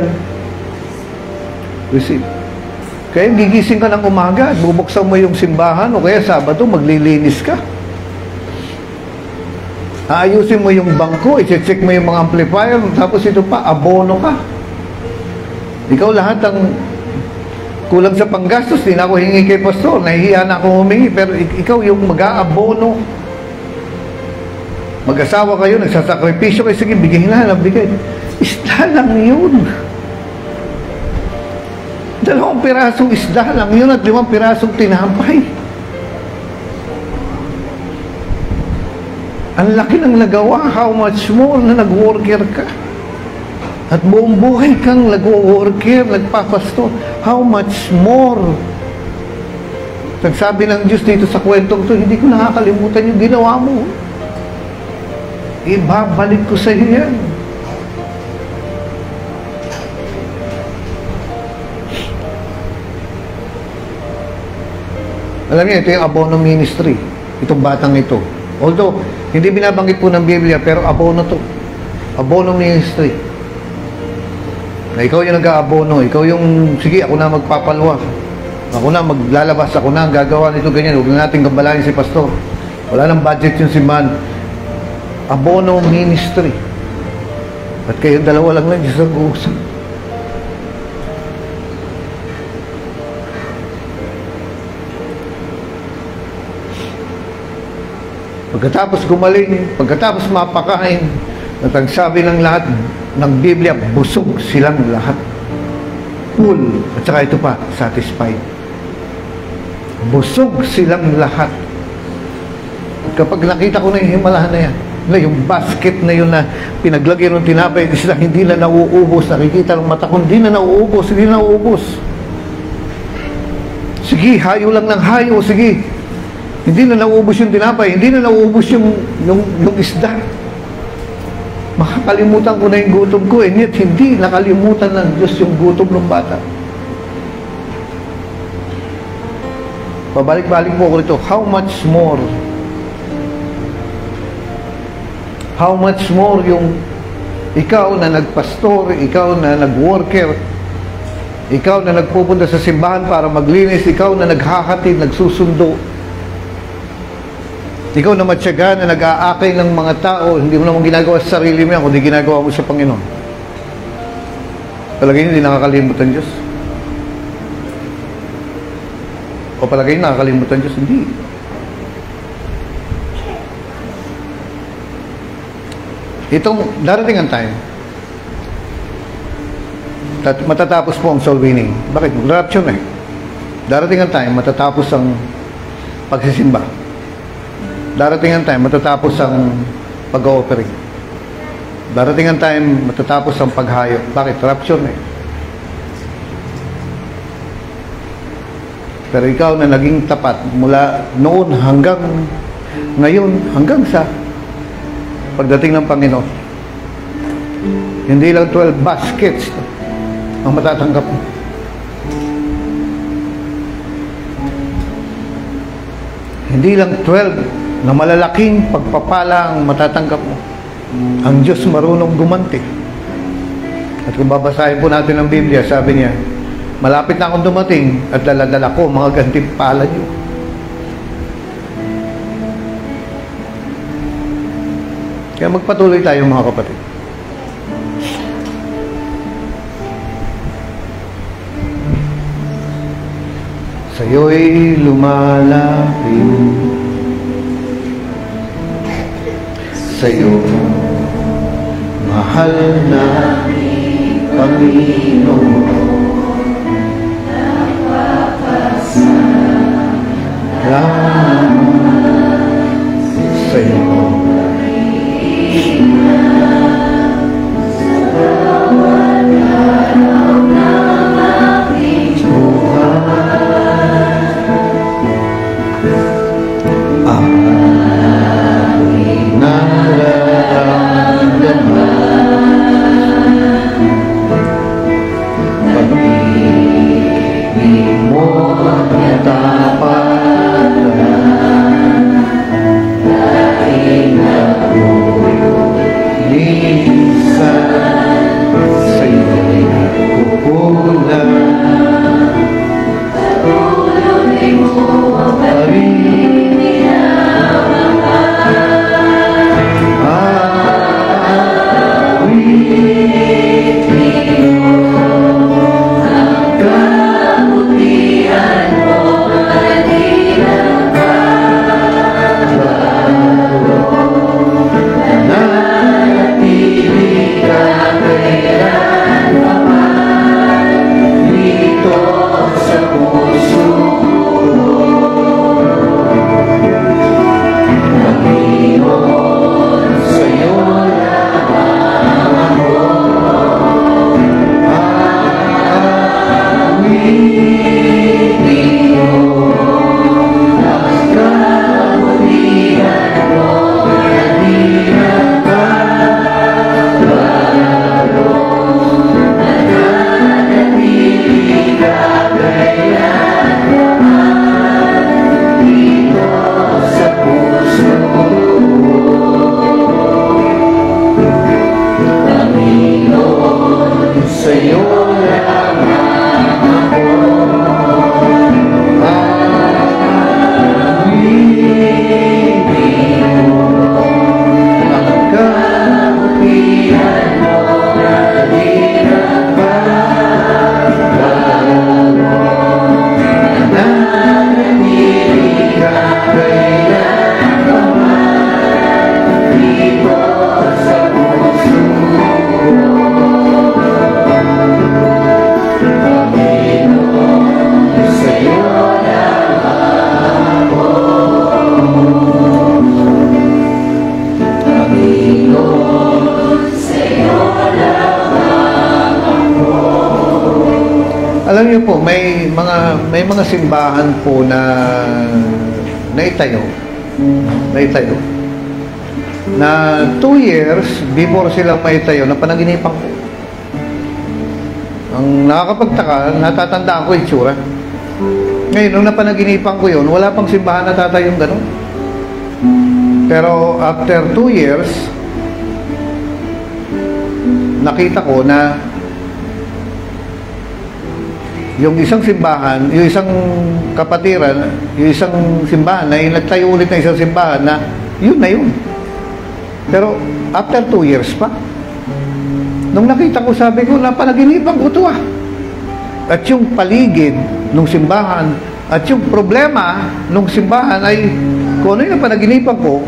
Receive. Kaya gigising ka ng umaga at bubuksan mo yung simbahan o kaya Sabado, maglilinis ka. Aayusin mo yung bangko, i-check mo yung mga amplifier, tapos ito pa, abono ka. Ikaw lahat ang kulang sa panggastos, di na ako hingi kay pastor, nahihiya na ako humingi, pero ikaw yung mag-aabono. Mag-asawa kayo, nagsasakripisyo kayo, sige, bigay na, bigay. Isda lang yun. 2 pirasong isda lang yun at 5 pirasong tinapay. Ang laki ng nagawa, how much more na nag-worker ka. At buong buhay kang nag-worker, nagpapasto. How much more? Nagsabi ng Diyos dito sa kwentong to, hindi ko nakakalimutan yung ginawa mo. Ibabalik ko sa iyo yan. Alam niyo, ito yung abono ministry. Itong batang ito. Although, hindi binabanggit po ng Biblia, pero abono to. Abono ministry. Na ikaw yung nag-aabono. Ikaw yung, sige, ako na magpapalwa. Ako na maglalabas. Ako na ang gagawa nito ganyan. Huwag na natin gambalain si pastor. Wala nang budget yung simbahan. Abono ministry. At kayong dalawa lang Diyos ang uusap. Pagkatapos gumaling, pagkatapos mapakain, at ang sabi ng lahat ng Biblia, busog silang lahat. Full. At saka ito pa, satisfied. Busog silang lahat. At kapag nakita ko na yung himalahan na yan, na yung basket na yun na pinaglagay ng tinapay, sila hindi na nauubos. Nakikita ng mata ko, hindi na nauubos, hindi na nauubos. Sige, hayo lang ng hayo, sige. Hindi na nauubos yung tinapay, hindi na nauubos yung isda. Makakalimutan ko na yung gutom ko, and yet hindi nakalimutan ng Diyos yung gutom ng bata. Pabalik-balik po ako rito, how much more? How much more yung ikaw na nagpastor, ikaw na nagworker, ikaw na nagpupunta sa simbahan para maglinis, ikaw na naghahatid, nagsusundo, ikaw na matyaga na nag-aakay ng mga tao, hindi mo naman ginagawa sa sarili mo yan, kundi ginagawa mo sa Panginoon. Palagay hindi nakakalimutan Diyos. O palagay nakakalimutan Diyos, hindi. Itong darating ang time, matatapos po ang soul winning. Bakit? Rapture eh. Darating ang time, matatapos ang pagsisimba. Darating ang time, matatapos ang pag-ooperate. Darating ang time, matatapos ang paghayop. Bakit? Rapture na eh. Pero ikaw na naging tapat mula noon hanggang ngayon, hanggang sa pagdating ng Panginoon. Hindi lang 12 baskets ang matatanggap mo. Hindi lang 12 na malalaking pagpapala ang matatanggap mo. Ang Diyos marunong gumanti. At kung babasahin po natin ang Biblia, sabi niya, malapit na akong dumating at daladala ko mga gantimpala niyo. Kaya magpatuloy tayo mga kapatid. Sa'yo'y lumalapit, sa'yo, mahal na Panginoon, sa'yo, pag-ibig mo ang tapat. ngayon po, may mga simbahan po na naitayo na 2 years before sila maitayo na panaginipan ko. Ang nakakapagtaka, natatandaan ko yung tsura. Ngayon, nung napanaginipan ko yun, wala pang simbahan na tatayong gano'n. Pero after 2 years, nakita ko na yung isang simbahan, yung isang kapatiran, yung isang simbahan na nagtayo ulit na isang simbahan na yun na yun. Pero after 2 years pa, nung nakita ko, sabi ko, napanaginipan ko ito ah. At yung paligid ng simbahan at yung problema ng simbahan ay kung ano yung napanaginipan ko,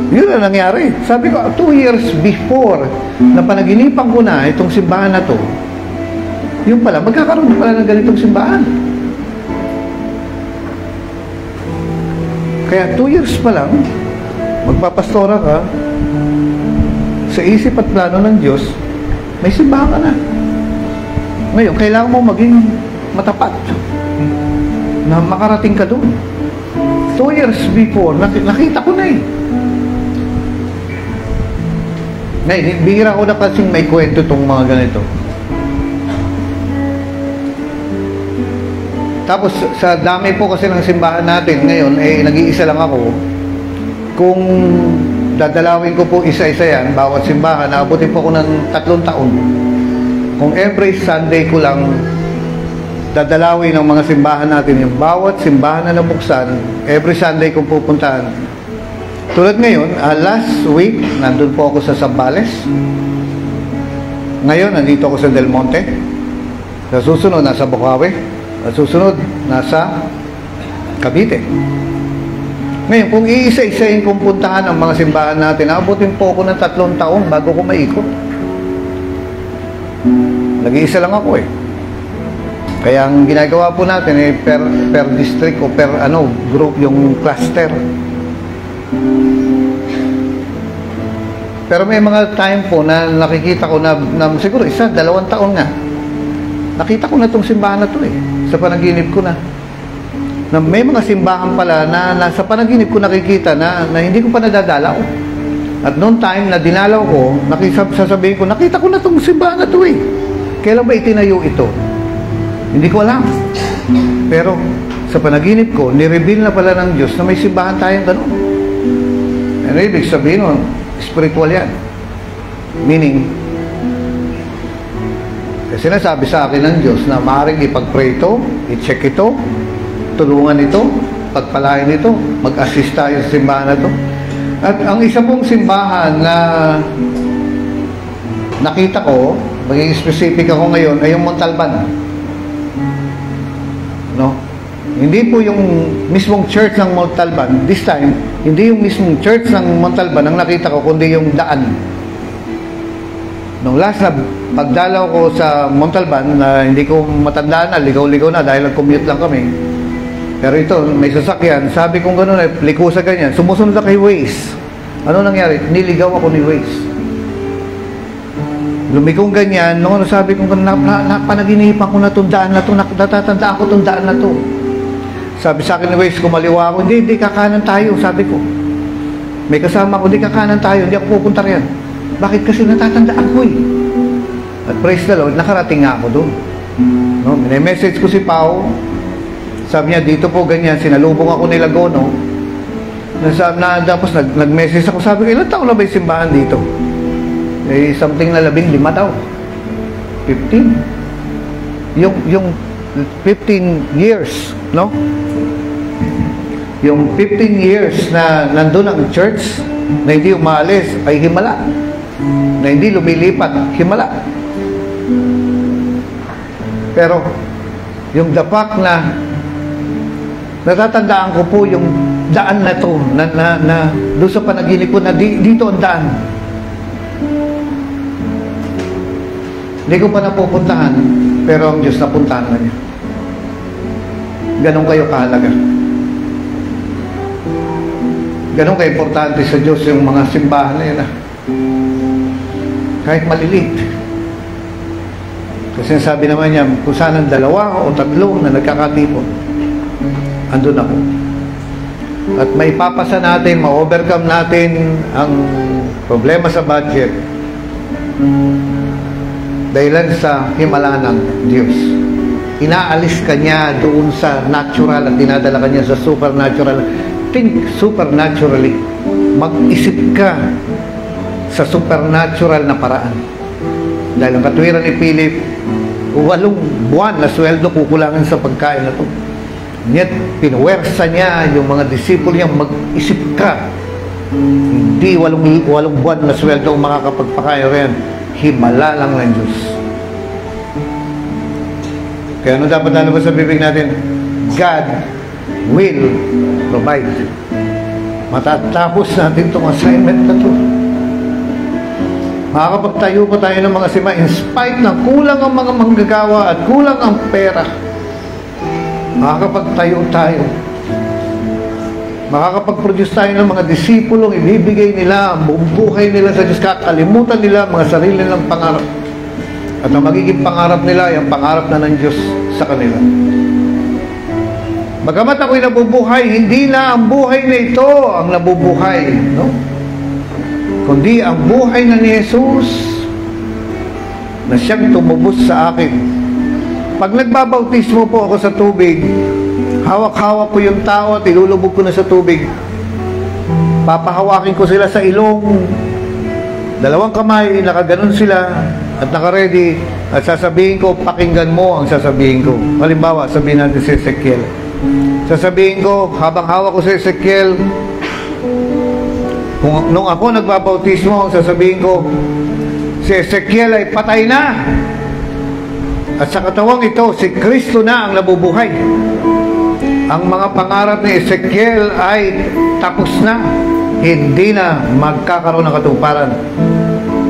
yun ang nangyari. Sabi ko, 2 years before napanaginipan ko na itong simbahan na to, yung pala, magkakaroon pala ng ganitong simbahan. Kaya 2 years pa lang, magpapastora ka, sa isip at plano ng Diyos, may simbahan ka na. Ngayon, kailangan mo maging matapat na makarating ka doon. 2 years before, nakita ko na eh. Ngayon, bihira ko na kasing may kwento itong mga ganito. Tapos, sa dami po kasi ng simbahan natin ngayon, nag-iisa lang ako. Kung dadalawin ko po isa-isa yan, bawat simbahan, naabutin po ako ng 3 taon. Kung every Sunday ko lang dadalawin ng mga simbahan natin, yung bawat simbahan na nabuksan, every Sunday kong pupuntahan. Tulad ngayon, last week, nandun po ako sa Zambales. Ngayon, nandito ako sa Del Monte. Sa susunod, nasa Bukawi. Sa susunod, nasa Cavite. Ngayon, kung iisa-isahin kong puntahan ang mga simbahan natin, abutin po ako ng 3 taon bago ko maikot. Nag-iisa lang ako eh. Kaya ang ginagawa po natin per district o per group yung cluster. Pero may mga time po na nakikita ko na siguro 1-2 taon nga. Nakita ko na itong simbahan na to eh. Sa panaginip ko na may mga simbahan pala na sa panaginip ko nakikita na hindi ko pa nadadalaw. At noong time na dinalaw ko, sasabihin ko, nakita ko na itong simbahan na to eh. Kailan ba itinayo ito? Hindi ko alam. Pero sa panaginip ko, nireveal na pala ng Diyos na may simbahan tayong gano'n. Ano ibig sabihin nun? Spiritual yan. Meaning, sinasabi sa akin ng Diyos na maaaring ipag-pray ito, i-check ito, tulungan ito, pagpalain ito, mag-assist tayo sa simbahan na ito. At ang isa pong simbahan na nakita ko, maging specific ako ngayon, ay yung Montalban. No? Hindi po yung mismong church ng Montalban. This time, hindi yung mismong church ng Montalban ang nakita ko, kundi yung daan. Nung last na pagdalaw ko sa Montalban, na hindi ko matandaan na, ligaw-ligaw na dahil nag-commute lang kami. Pero ito, may sasakyan. Sabi kong gano'n, liko sa ganyan. Sumusunod na kay Waze. Ano nangyari? Niligaw ako ni Waze. Lumikong ganyan. Nung sabi kong napanaginipan ko na itong daan na ito. Natatandaan ko itong daan na ito. Sabi sa akin ni Waze, kumaliwa ako. Hindi, kakanan tayo. Sabi ko. May kasama ko, hindi kakanan tayo. Hindi ako pupunta riyan. Bakit? Kasi natatandaan ko eh. At praise the Lord, nakarating nga ako doon. No? May-message ko si Pao. Sabi niya, dito po ganyan, sinalubong ako nila Gono. Tapos nag-message ako, sabi ko, ilan taon na ba yung simbahan dito? Something na 15 daw. 15. Yung 15 years, no? Yung 15 years na nandun ang church, na hindi umalis, ay himala. Na hindi lumilipat, himala. Pero, yung dapak na natatandaan ko po yung daan na to na doon sa panaginip ko na dito ang daan. Hindi ko pa napupuntahan, pero ang Diyos napuntahan na niya. Ganon kayo kahalaga. Ganon ka-importante sa Diyos yung mga simbahan na yun. Kahit maliliit. Kasi sabi naman niya, kung saan ang dalawa o tatlo na nagkakatipon, andun ako. At maipapasa natin, ma-overcome natin ang problema sa budget dahilan sa himala ng Diyos. Inaalis ka niya doon sa natural at dinadala ka niya sa supernatural. Think supernaturally. Mag-isip ka sa supernatural na paraan. Dahil ang katwiran ni Philip, 8 buwan na sweldo kukulangan sa pagkain na ito. Ngunit pinuwersa niya yung mga disipulo niya, mag-isip ka. Hindi 8 buwan na sweldo ang makakapagpakain rin. Himala lang ng Diyos. Kaya ano dapat lalabas sa bibig natin? God will provide. Matatapos natin itong assignment na ito. Makakapagtayo pa tayo ng mga sima in spite na kulang ang mga manggagawa at kulang ang pera. Makakapagtayo tayo. Makakapag-produce tayo ng mga disipulong ibibigay nila ang buong buhay nila sa Diyos. Kakalimutan nila mga sarili nilang pangarap. At ang magiging pangarap nila ay ang pangarap na ng Diyos sa kanila. Bagamat ako'y nabubuhay, hindi na ang buhay na ito ang nabubuhay, no? Kundi ang buhay na ni Jesus na siyang tumubos sa akin. Pag nagbabautismo po ako sa tubig, hawak-hawak ko yung tao at ilulubog ko na sa tubig. Papahawakin ko sila sa ilong. 2 kamay, nakaganon sila at nakaredy. At sasabihin ko, pakinggan mo ang sasabihin ko. Halimbawa, sabihin natin si Ezekiel. Sasabihin ko, habang hawak ko si Ezekiel, nung ako nagbabautismo, sasabihin ko, si Ezekiel ay patay na. At sa katawang ito, si Kristo na ang nabubuhay. Ang mga pangarap ni Ezekiel ay tapos na. Hindi na magkakaroon ng katuparan.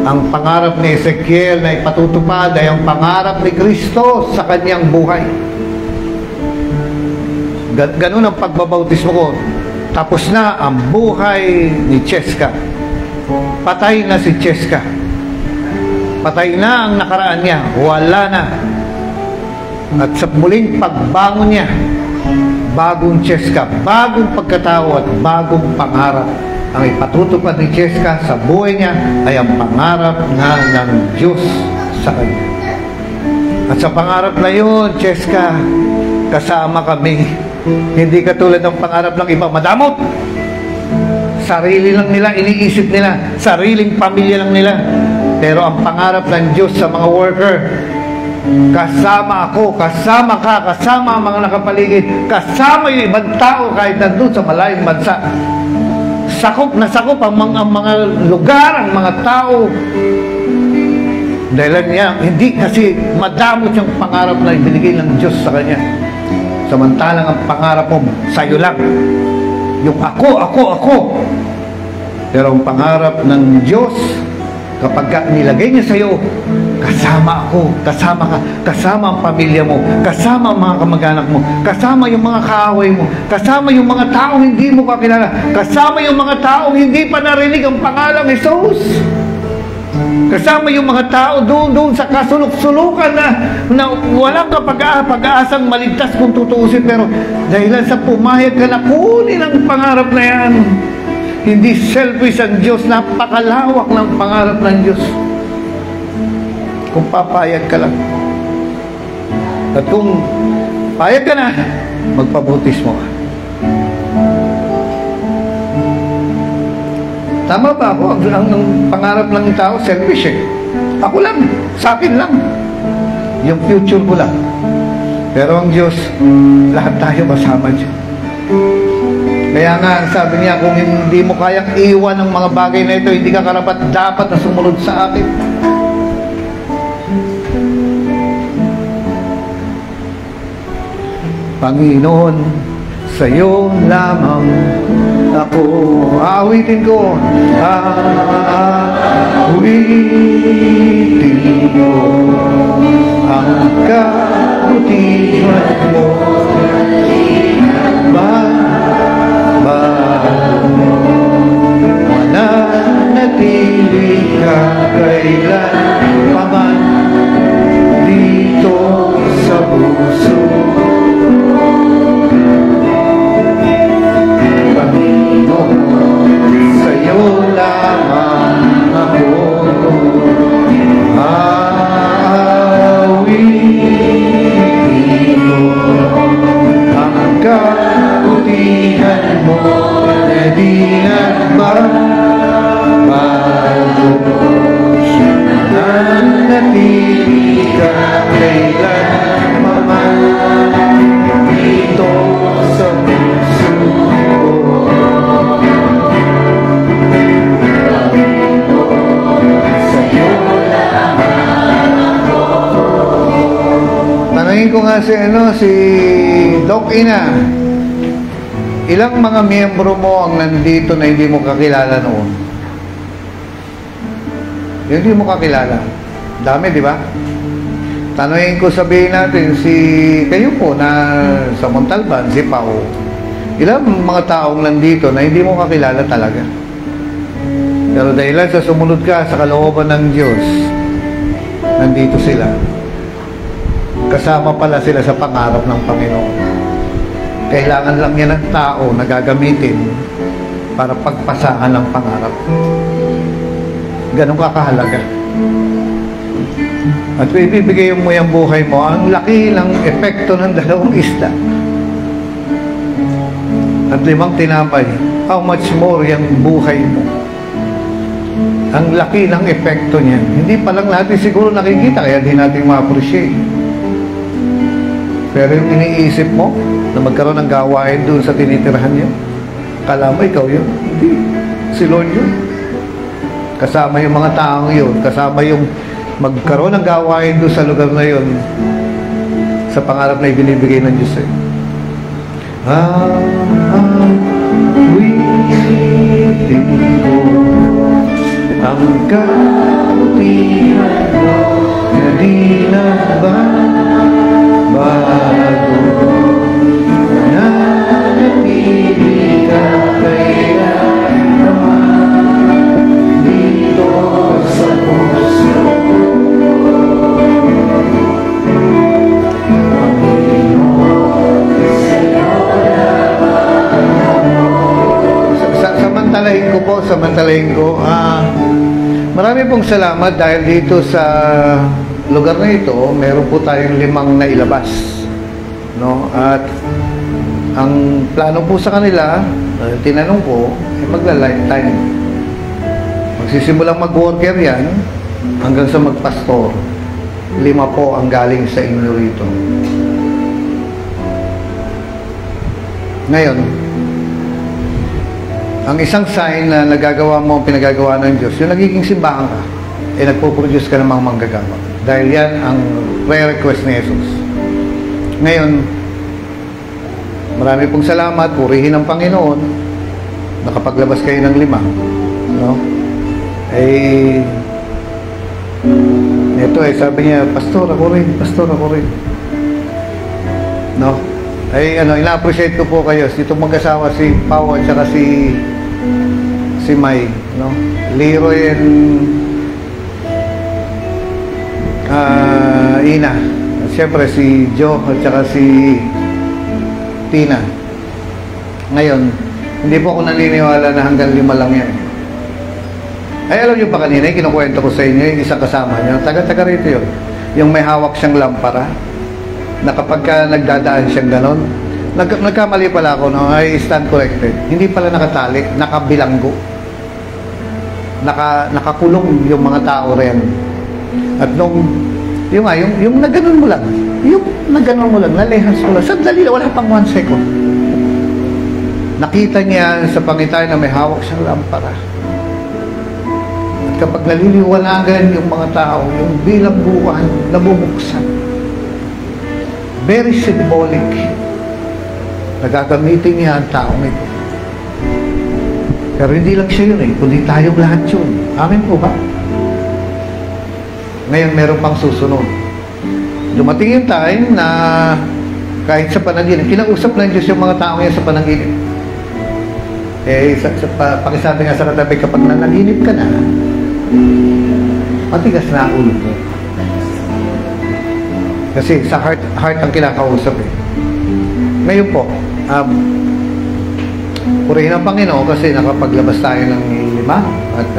Ang pangarap ni Ezekiel na ipatutupad ay ang pangarap ni Kristo sa kanyang buhay. Ganun ang pagbabautismo ko. Tapos na ang buhay ni Cheska. Patay na si Cheska. Patay na ang nakaraan niya. Wala na. At sa muling pagbangon niya, bagong Cheska, bagong pagkatao at bagong pangarap. Ang ipatutupad ni Cheska sa buhay niya ay ang pangarap na ng Diyos sa kanya. At sa pangarap na yun, Cheska, kasama kami. Hindi katulad ng pangarap ng iba, madamot. Sarili lang nila, iniisip nila, sariling pamilya lang nila. Pero ang pangarap ng Diyos sa mga worker, kasama ako, kasama ka, kasama ang mga nakapaligid, kasama yung ibang tao kahit nandun sa malayong bansa. Sakop na sakop ang mga lugar, ang mga tao. Dahil niya, hindi kasi madamot yung pangarap na ibinigay ng Diyos sa kanya. Samantalang ang pangarap mo, sa'yo lang. Yung ako. Pero ang pangarap ng Diyos, kapag nilagay niya sa'yo, kasama ako, kasama ka, kasama ang pamilya mo, kasama ang mga kamag-anak mo, kasama yung mga kaaway mo, kasama yung mga taong hindi mo kakilala, kasama yung mga taong hindi pa narinig ang pangalang Jesus, kasama yung mga tao doon sa kasulok-sulukan na walang pag-aasang maligtas kung tutuusin, pero dahilan sa pumayag ka na kunin ang pangarap na yan. Hindi selfish ang Diyos, napakalawak ng pangarap ng Diyos. Kung papayag ka lang. At kung payag ka na, magpabautismo ka. Tama ba ako? Ang pangarap ng tao, selfish eh. Ako lang, sa akin lang. Yung future ko lang. Pero ang Diyos, lahat tayo kasama dyan. Kaya nga, sabi niya, kung hindi mo kayang iwan ang mga bagay na ito, hindi ka karapat dapat na sumunod sa akin. Panginoon, sa iyo lamang ako awitin ko, awitin ko ang kabutihan mo. Mananatili ka kailan paman di mo na di nagbabago. Nanatili ka kailanman dito sa puso ko. Sa'yo tanungin ko nga si Doc Ina, ilang mga miyembro mo ang nandito na hindi mo kakilala noon? Hindi mo kakilala. Dami, di ba? Tanungin ko, sabihin natin, kayo po na sa Montalban, si Pao, ilang mga taong nandito na hindi mo kakilala talaga? Pero dahil sa sumunod ka sa kalooban ng Diyos, nandito sila. Kasama pala sila sa pangarap ng Panginoon. Kailangan lang yan ng tao na gagamitin para pagpasahan ng pangarap. Ganun kakahalaga. At kung ibibigay mo yung buhay mo, ang laki ng epekto ng 2 isda at 5 tinapay. How much more yung buhay mo? Ang laki ng epekto niyan. Hindi pa lang natin siguro nakikita, kaya di natin ma-appreciate. Pero yung iniisip mo na magkaroon ng gawain doon sa tinitirahan niyo, kala mo ikaw yun? Hindi. Si Lord yun. Kasama yung mga taong yun, kasama yung magkaroon ng gawain doon sa lugar na yun, sa pangarap na ibinibigay ng Diyos sa'yo. Waiting ko ang kabutihan mo na di nagbabago. Nanatili ka kailanman dito sa puso ko. Samantalahin ko, marami pong salamat dahil dito sa lugar na ito, meron po tayong 5 na ilabas, no? At ang plano po sa kanila, tinanong ko, magla-lifetime. Magsisimulang mag-worker yan hanggang sa magpastor. 5 po ang galing sa inyo rito. Ngayon, ang isang sign na nagagawa mo ang pinagagawa ng Diyos, yung nagiging simbahan ka, nagpo-produce ka ng mga manggagawa. Dahil yan ang prayer request ni Jesus. Ngayon, marami pong salamat, purihin ang Panginoon, nakapaglabas kayo ng 5. No? Ito sabi niya, Pastor, ako rin. No? Ina-appreciate ko po kayo. Itong mag-asawa, si Pao at saka si May, no? Leroy and Ina. At siyempre si Joe at saka si Tina. Ngayon, hindi po ako naniniwala na hanggang 5 lang yan. Ay, alam niyo pa kanina, kinukwento ko sa inyo, yung isang kasama niyo, taga-taga rito yun. Yung may hawak siyang lampara, na kapag ka nagdadaan siyang ganon, nagkamali pala ako, no? I stand corrected. Hindi pala nakatali, nakabilanggo. Nakakulong yung mga tao rin. At yung naganon mo lang, nalehas mo lang, sandali lang, wala pang 1 second. Nakita niya sa pangitain na may hawak siyang lampara. At kapag naliliwanagan yung mga tao, yung bilangguan, nabubuksan. Very symbolic. Nagagamitin niya ang taong ito. Pero hindi lang siya yun kundi tayong lahat yun. Amin po ba? Ngayon, meron pang susunod. Dumating yung time na kahit sa panaginip, kinausap ng Diyos yung mga taong yan sa panaginip. Pakisabi nga sa katabi, kapag nanaginip ka na, matigas na ang ulo mo. Kasi sa heart ang kinakausap Ngayon po, purihin ang Panginoon kasi nakapaglabas tayo ng 5 at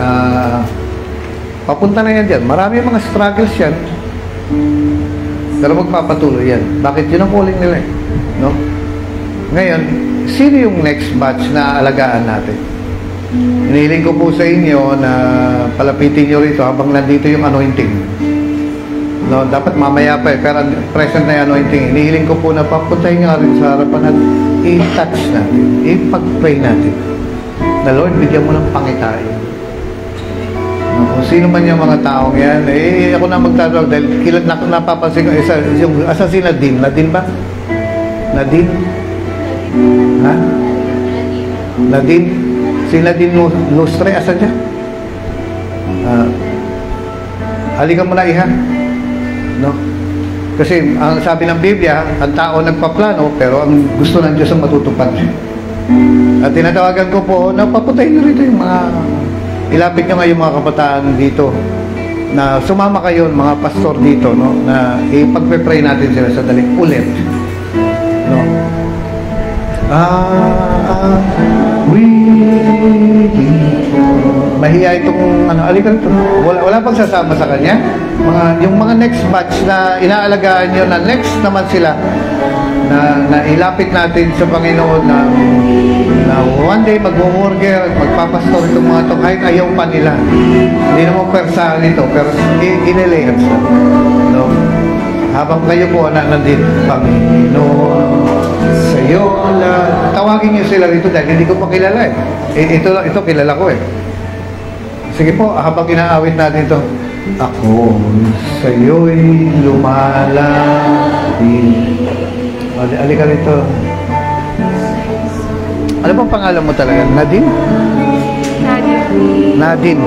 papunta na yan dyan. Marami mga struggles yan, pero magpapatuloy yan. Bakit? Yun ang calling nila no? Ngayon, sino yung next batch na alagaan natin? Hinihiling ko po sa inyo na palapitin nyo rito habang nandito yung anointing. No, dapat mamaya pa pero present na yung anointing. Hinihiling ko po na papuntahin nga rin sa harapan at i-touch natin, ipag-pray natin. Na Lord, bigyan mo ng pangitain. Kung sino man yung mga taong yan, ako na magtatawag dahil napapansin ko, asa si Nadine? Nadine ba? Nadine? Ha? Nadine? Si Nadine Lustre, asa dyan? Halika mo na, iha. No? Kasi ang sabi ng Biblia, ang tao nagpaplano, pero ang gusto ng Diyos ang matutupad. At tinatawagan ko po, napaputayin nyo rito yung mga ilapit nyo nga yung mga kabataan dito na sumama kayo, mga pastor dito, no? Na ipagpe-pray natin sila sa dali ulit, no? Mahiya itong alika rito. Wala pang sasama sa kanya. Yung mga next batch na inaalagaan nyo na next naman sila na ilapit natin sa Panginoon na one day mag-worker at magpapastor itong mga ito kahit ayaw pa nila. Hindi naman persahan ito, pero inilayas na. No? Habang kayo po nandito, Panginoon, sa iyo tawagin niyo sila rito dahil hindi ko pa kilala ito kilala ko Sige po, habang inaawit natin ito, ako sa iyo'y lumalapit. Alika rito. Ano bang pangalan mo talaga? Nadine? Nadine.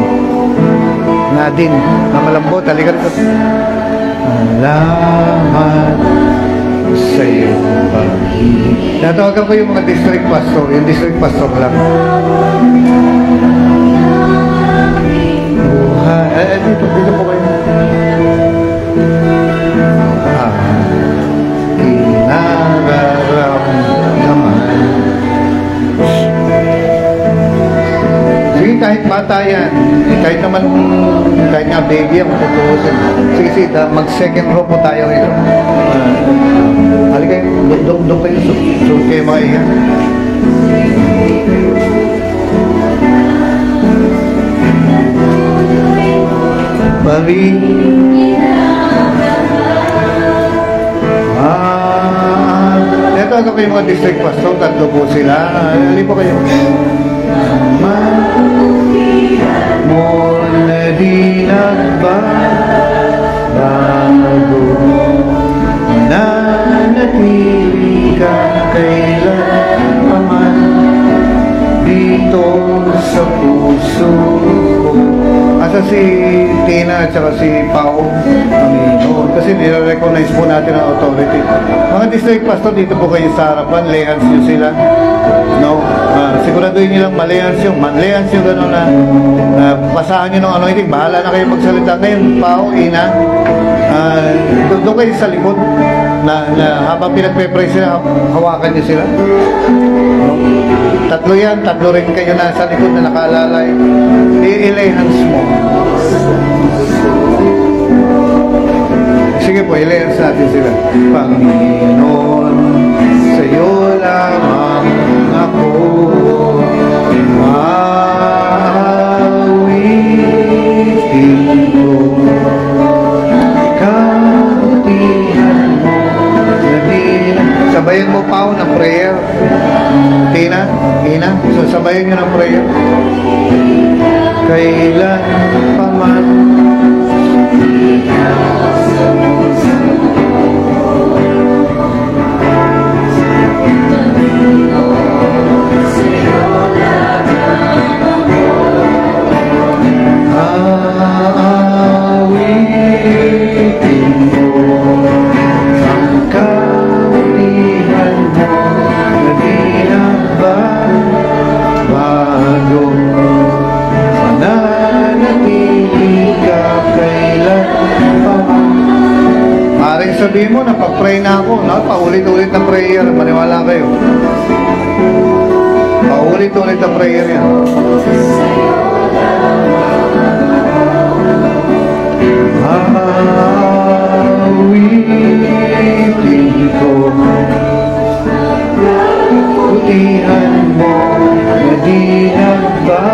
Malambot. Alika rito. Salamat sa iyo. Natawagan ko yung mga district pastor. Yung district pastor lang. Dito po kayo. Sige, kahit bata yan, kahit nga baby ang tutuusin. Sige, mag second row po tayo rito. Halika kayo, doon kayo, suot kayo mga iyan. Ito ako kayo mga district pastor, tatlo po sila. Halika po kayo. Mo na di nagbabago, nananatili ka kailanman dito sa puso ko. Asa si Tina at saka si Pao? Panginoon. Kasi nire-recognize po natin ang authority. Mga district pastor, dito po kayo sa harapan, layhands nyo sila. No? Siguraduhin nyo lang malayhands yung gano'n na basahan nyo ng anointing. Bahala na kayo magsalita. Ngayon, Pao, Ina, doon kayo sa likod na habang pinagpe-pray sila, hawakan nyo sila. No? Tatlo yan, tatlo rin kayo na sa likod na nakaalalay. I-layhands mo. Sige po, i-layhands natin sila. Panginoon, sa iyo lamang ako awitin ko. Kabutihan mo na din. Sabayan mo pa ako ng prayer. Tina, Ina, so sabayan nyo ng prayer. Kailan pa man awitin mo ang kabutihan mo na di nagbabago. Mananatili ka kailan pa man. Maring sabihin mo, napag-pray na ako, no? Paulit-ulit na prayer, maniwala kayo. Paulit-ulit na prayer yan. Awitin ko kabutihan mo na di nagbabago,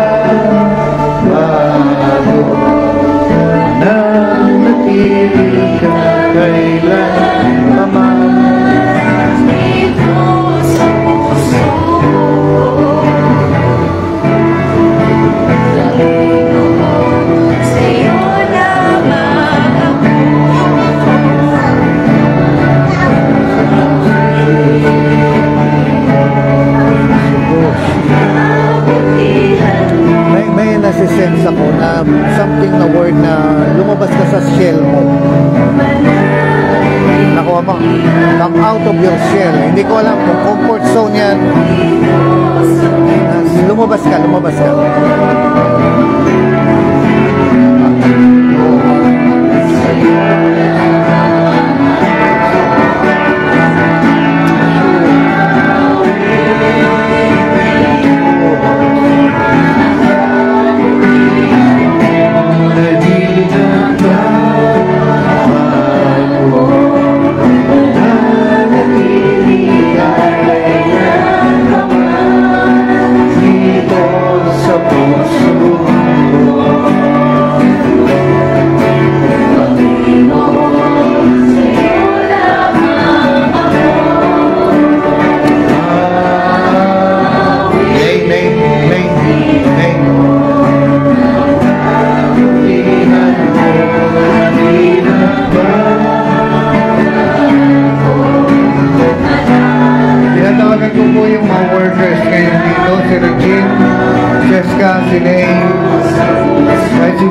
nanatili ka kailanman. May nasisense ako na something na word na lumabas ka sa shell mo. Nakuha mo, come out of your shell. Hindi ko alam kung comfort zone yan. Lumabas ka.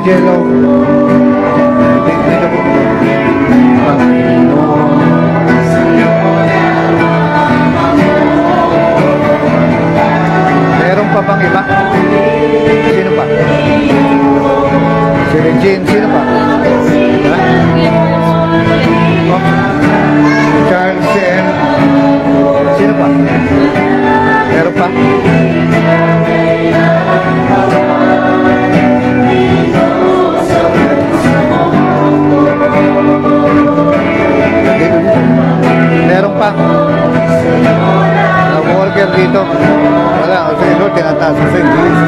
Jello. Meron pa bang iba? Sino pa? Si Regine, sino pa? Ha? Oh. Charles M. Sino pa? Meron pa? Meron pa na worker dito. Wala, o sa ilo, tinataas sa English.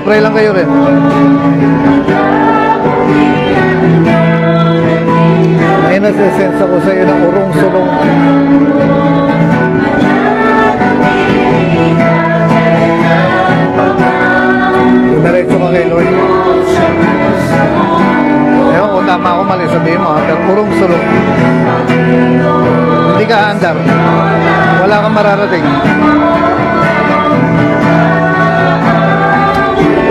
Pray lang kayo rin. May nasisense ako sa iyo ng urong-sulong. Diretso ka kay Lord. Ewan kung tama ako, mali sabihin mo, pero urong-sulong. Hindi ka andar. Wala kang mararating.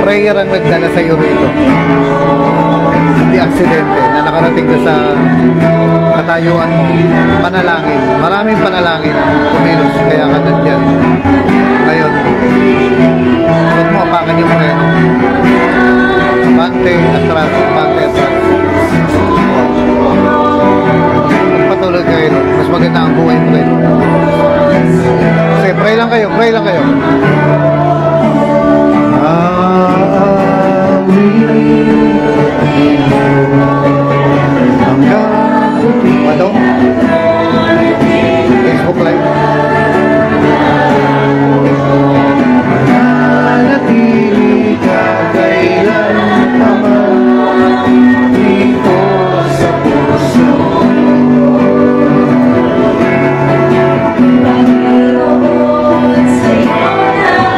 Prayer ang nagdala sa iyo rito. Hindi aksidente na nakarating ka sa katayuan mo. Panalangin. Maraming panalangin ang kumilos. Kaya ka nandiyan. Ngayon, huwag mo apakan yung preno. Pante, atras. Patuloy kayo. Mas maganda ang buhay mo kayo. Kasi pray lang kayo. Ano? Facebook Live. Manatili ka kailanman dito sa puso. Panginoon, sa'yo na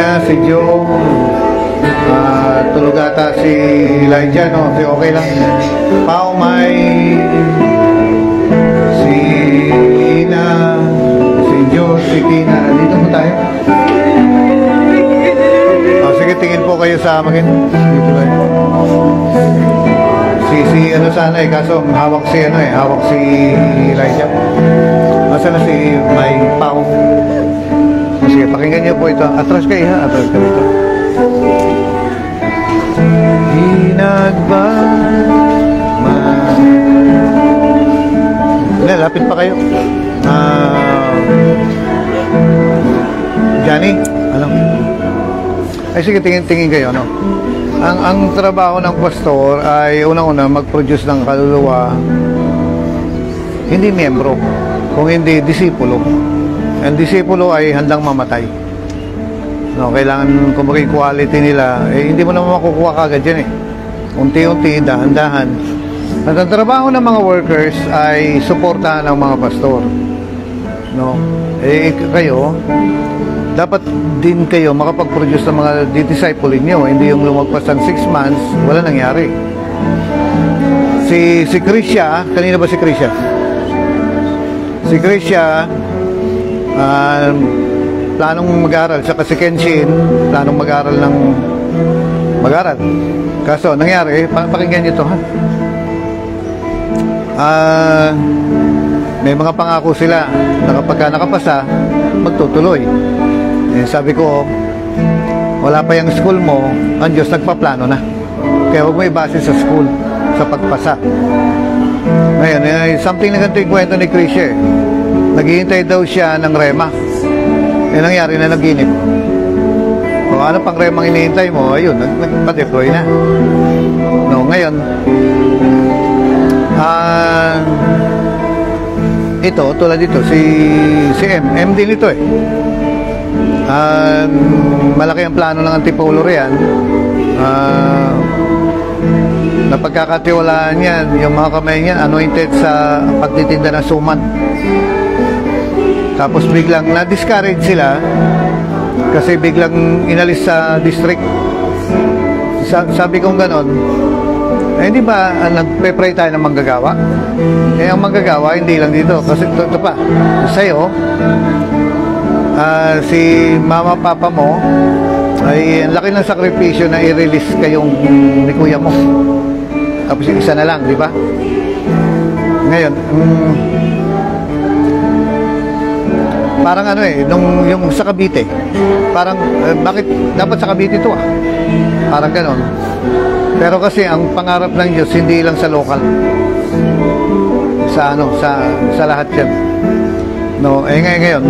Tina, si Joe, tulog ata si Elijah, no? Si okay lang. Pao, May, si Ina, si Joe, si Tina. Dito po tayo. Sige, tingin po kayo sa akin. Dito kayo. Si ano sana kaso hawak si Elijah. Asa na si May Pao. Sige, pakinggan niyo po ito. Atras kayo ha, atras kayo ito. Lapit pa kayo. Johnny, ano? Ay sige, tingin kayo, ano? Ang trabaho ng pastor ay unang-una mag-produce ng kaluluwa, hindi miyembro, kung hindi disipulo. Ang disipulo ay handang mamatay. No, kailangan kung maging quality nila, hindi mo naman makukuha kagad yan eh. Unti-unti, dahan-dahan. At ang trabaho ng mga workers ay suportahan ng mga pastor. No? Kayo, dapat din kayo makapag-produce ng mga disciple nyo. Hindi yung lumagpas ng 6 months, wala nangyari. Si Krisha, kanina ba si Krisha? Si Krisha, planong mag-aral. Saka si Kenshin, planong mag-aral. Kaso, nangyari, pakinggan nyo ito, ha? May mga pangako sila na kapag nakapasa, magtutuloy. Sabi ko, wala pa yung school mo, ang Diyos nagpaplano na. Kaya huwag mo ibase sa school, sa pagpasa. Ngayon, something na ganito yung kwento ni Krisha. Naghihintay daw siya ng rema. Nangyari na naginip. O ano pang remang hinihintay mo? Ayun, nagpa-deploy na. No, ngayon, ito, tulad dito, si M din ito eh. Malaki ang plano ng Antipolo riyan. Napagkakatiwalaan yan, yung mga kamay niyan anointed sa pagtitinda ng suman. Tapos biglang na-discourage sila kasi biglang inalis sa district. Sabi kong ganon, hindi ba nagpe-pray tayo ng manggagawa? Ang manggagawa hindi lang dito kasi ito pa sa'yo, si mama papa mo ay ang laki ng sakripisyo na i-release kayong ni kuya mo, tapos yung isa na lang, di ba? Ngayon parang ano yung sa Cavite, parang bakit dapat sa Cavite ito parang ganon. Pero kasi ang pangarap ng Diyos hindi lang sa local, sa lahat yan, no? Ngayon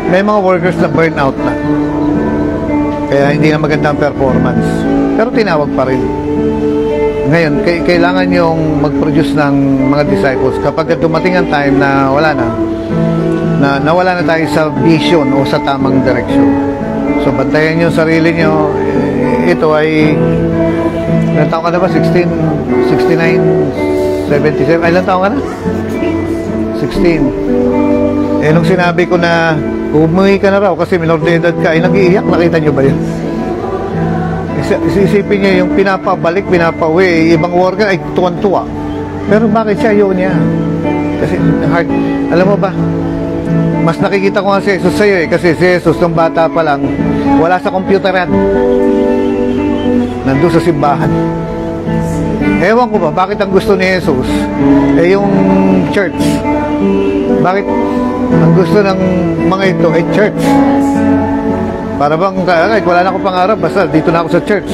may mga workers na burn out na, kaya hindi na maganda ang performance, pero tinawag pa rin. Ngayon, kailangan yung mag-produce ng mga disciples kapag dumating ang time na nawala na tayo sa vision o sa tamang direksyon. So bantayan nyo sarili nyo. Ito ay ilang taon ka na ba? 16, 69, 77? Ay, ilang taon ka na? 16. Nung sinabi ko na umuwi ka na raw kasi minor de edad ka, ay nag-iiyak. Nakita nyo ba yun? Isipin niya yung pinapabalik, pinapauwi, ibang worker ay tuwan-tuwa. Pero bakit siya yun niya? Kasi hard. Alam mo ba, mas nakikita ko nga si Jesus sa'yo kasi si Jesus nung bata pa lang, wala sa computeran, nandun sa simbahan. Ewan ko ba, bakit ang gusto ni Jesus yung church? Bakit ang gusto ng mga ito ay church? Para bang, kahit wala na akong pangarap, basta dito na ako sa church.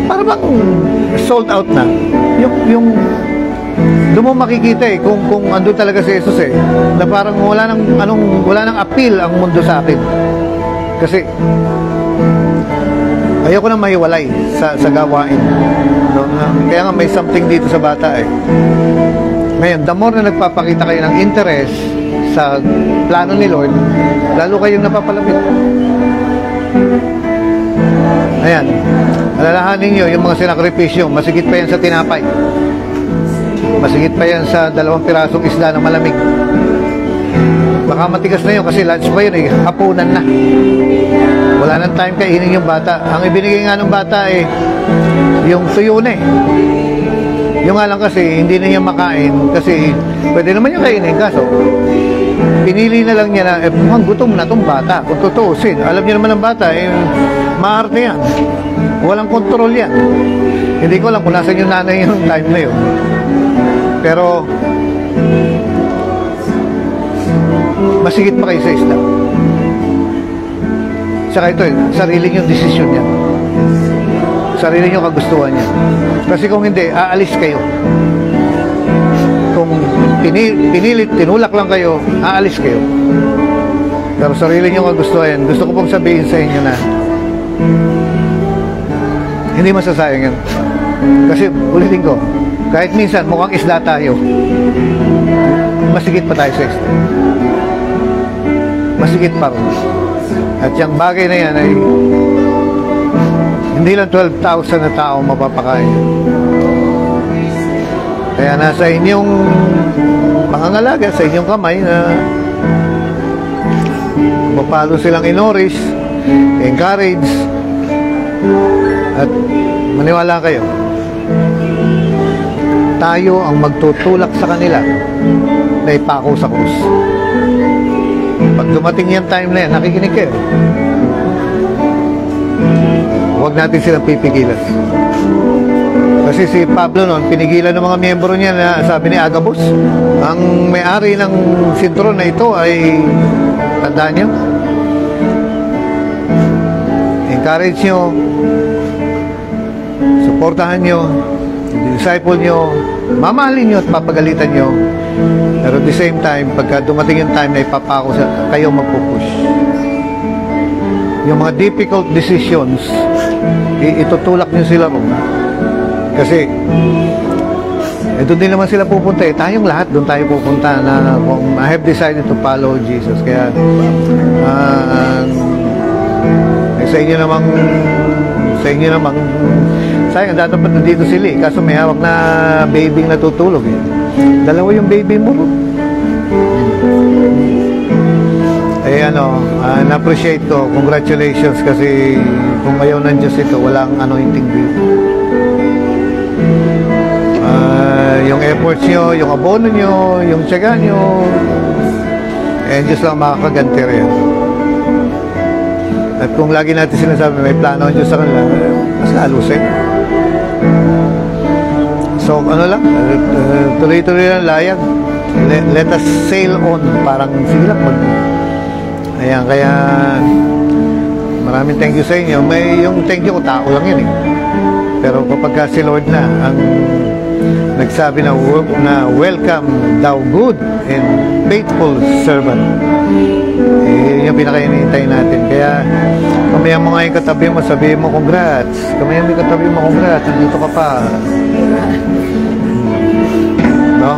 Para bang sold out na. Yung doon mo makikita kung ando talaga si Jesus na parang wala nang appeal ang mundo sa akin. Kasi ayoko nang mahiwalay sa gawain. No? Kaya nga may something dito sa bata Ngayon, the more na nagpapakita kayo ng interest sa plano ni Lord, lalo kayong napapalapit. Ayan, alalahanin nyo yung mga sinakripisyo, masigit pa yan sa tinapay, masigit pa yan sa 2 pirasong isda na malamig. Baka matigas na yun kasi lunch pa yun eh, hapunan na. Wala nang time kainin yung bata. Ang ibinigay nga ng bata eh, yung tuyo na eh. Yung nga lang kasi, hindi na niya makain kasi pwede naman niya kainin. Kaso, pinili na lang niya na, mukhang gutom na tong bata. Kung tutuusin, alam niya naman ng bata, maarte yan. Walang kontrol yan. Hindi ko alam kung nasan yung nanay yung time na yun. Pero, masigit pa kayo sa isda. Saka ito, sarili niyong desisyon yan. Sarili niyong kagustuhan yan. Kasi kung hindi, aalis kayo. Kung pinilit, tinulak lang kayo, aalis kayo. Pero sarili niyong kagustuhan yan. Gusto ko pong sabihin sa inyo na hindi masasayang yan. Kasi ulitin ko, kahit minsan mukhang isda tayo, masigit pa tayo sa isda. Masigit pa rin. At yung bagay na yan ay hindi lang 12,000 na tao mapapakain. Kaya nasa inyong pangangalaga, sa inyong kamay na mapalo silang inourish, encourage, at maniwala kayo, tayo ang magtutulak sa kanila na ipako sa krus. Pag dumating yung time na yan, nakikinig kayo. Huwag natin silang pipigilan. Kasi si Pablo noon, pinigilan ng mga miyembro niya na sabi ni Agabus, ang may-ari ng sintron na ito ay, tandaan niyo, encourage nyo, supportahan nyo, disciple nyo, mamahalin nyo at papagalitan nyo. Pero at the same time, pagka dumating yung time na ipapako sa kayo magpupush. Yung mga difficult decisions, itutulak nyo sila ron. Kasi, doon din naman sila pupunta eh. Tayong lahat, doon tayo pupunta na kung I have decided to follow Jesus. Kaya, sa inyo namang, sayang, dapat nandito sila eh. Kaso may hawak na baby natutulog eh. Dalawa yung baby mo. Na-appreciate ko. Congratulations kasi kung ayaw ng Diyos ito, walang anointing dito. Yung efforts nyo, yung abono nyo, yung tiyaga nyo, Diyos lang makakaganti rin. At kung lagi natin sinasabi, may plano ang Diyos sa kanila, mas lalo sa'yo. So, tuloy-tuloy lang layag. Let us sail on. Parang, sige lang, ayan, kaya maraming thank you sa inyo. Yung thank you ko, tao lang yun eh. Pero kapag si Lord na ang nagsabi na welcome thou good and faithful servant, yun yung pinaka-inihintay natin. Kaya kamaya mo nga yung katabi mo, sabihin mo congrats. Kamaya mo yung katabi mo congrats, nandito ka pa. No?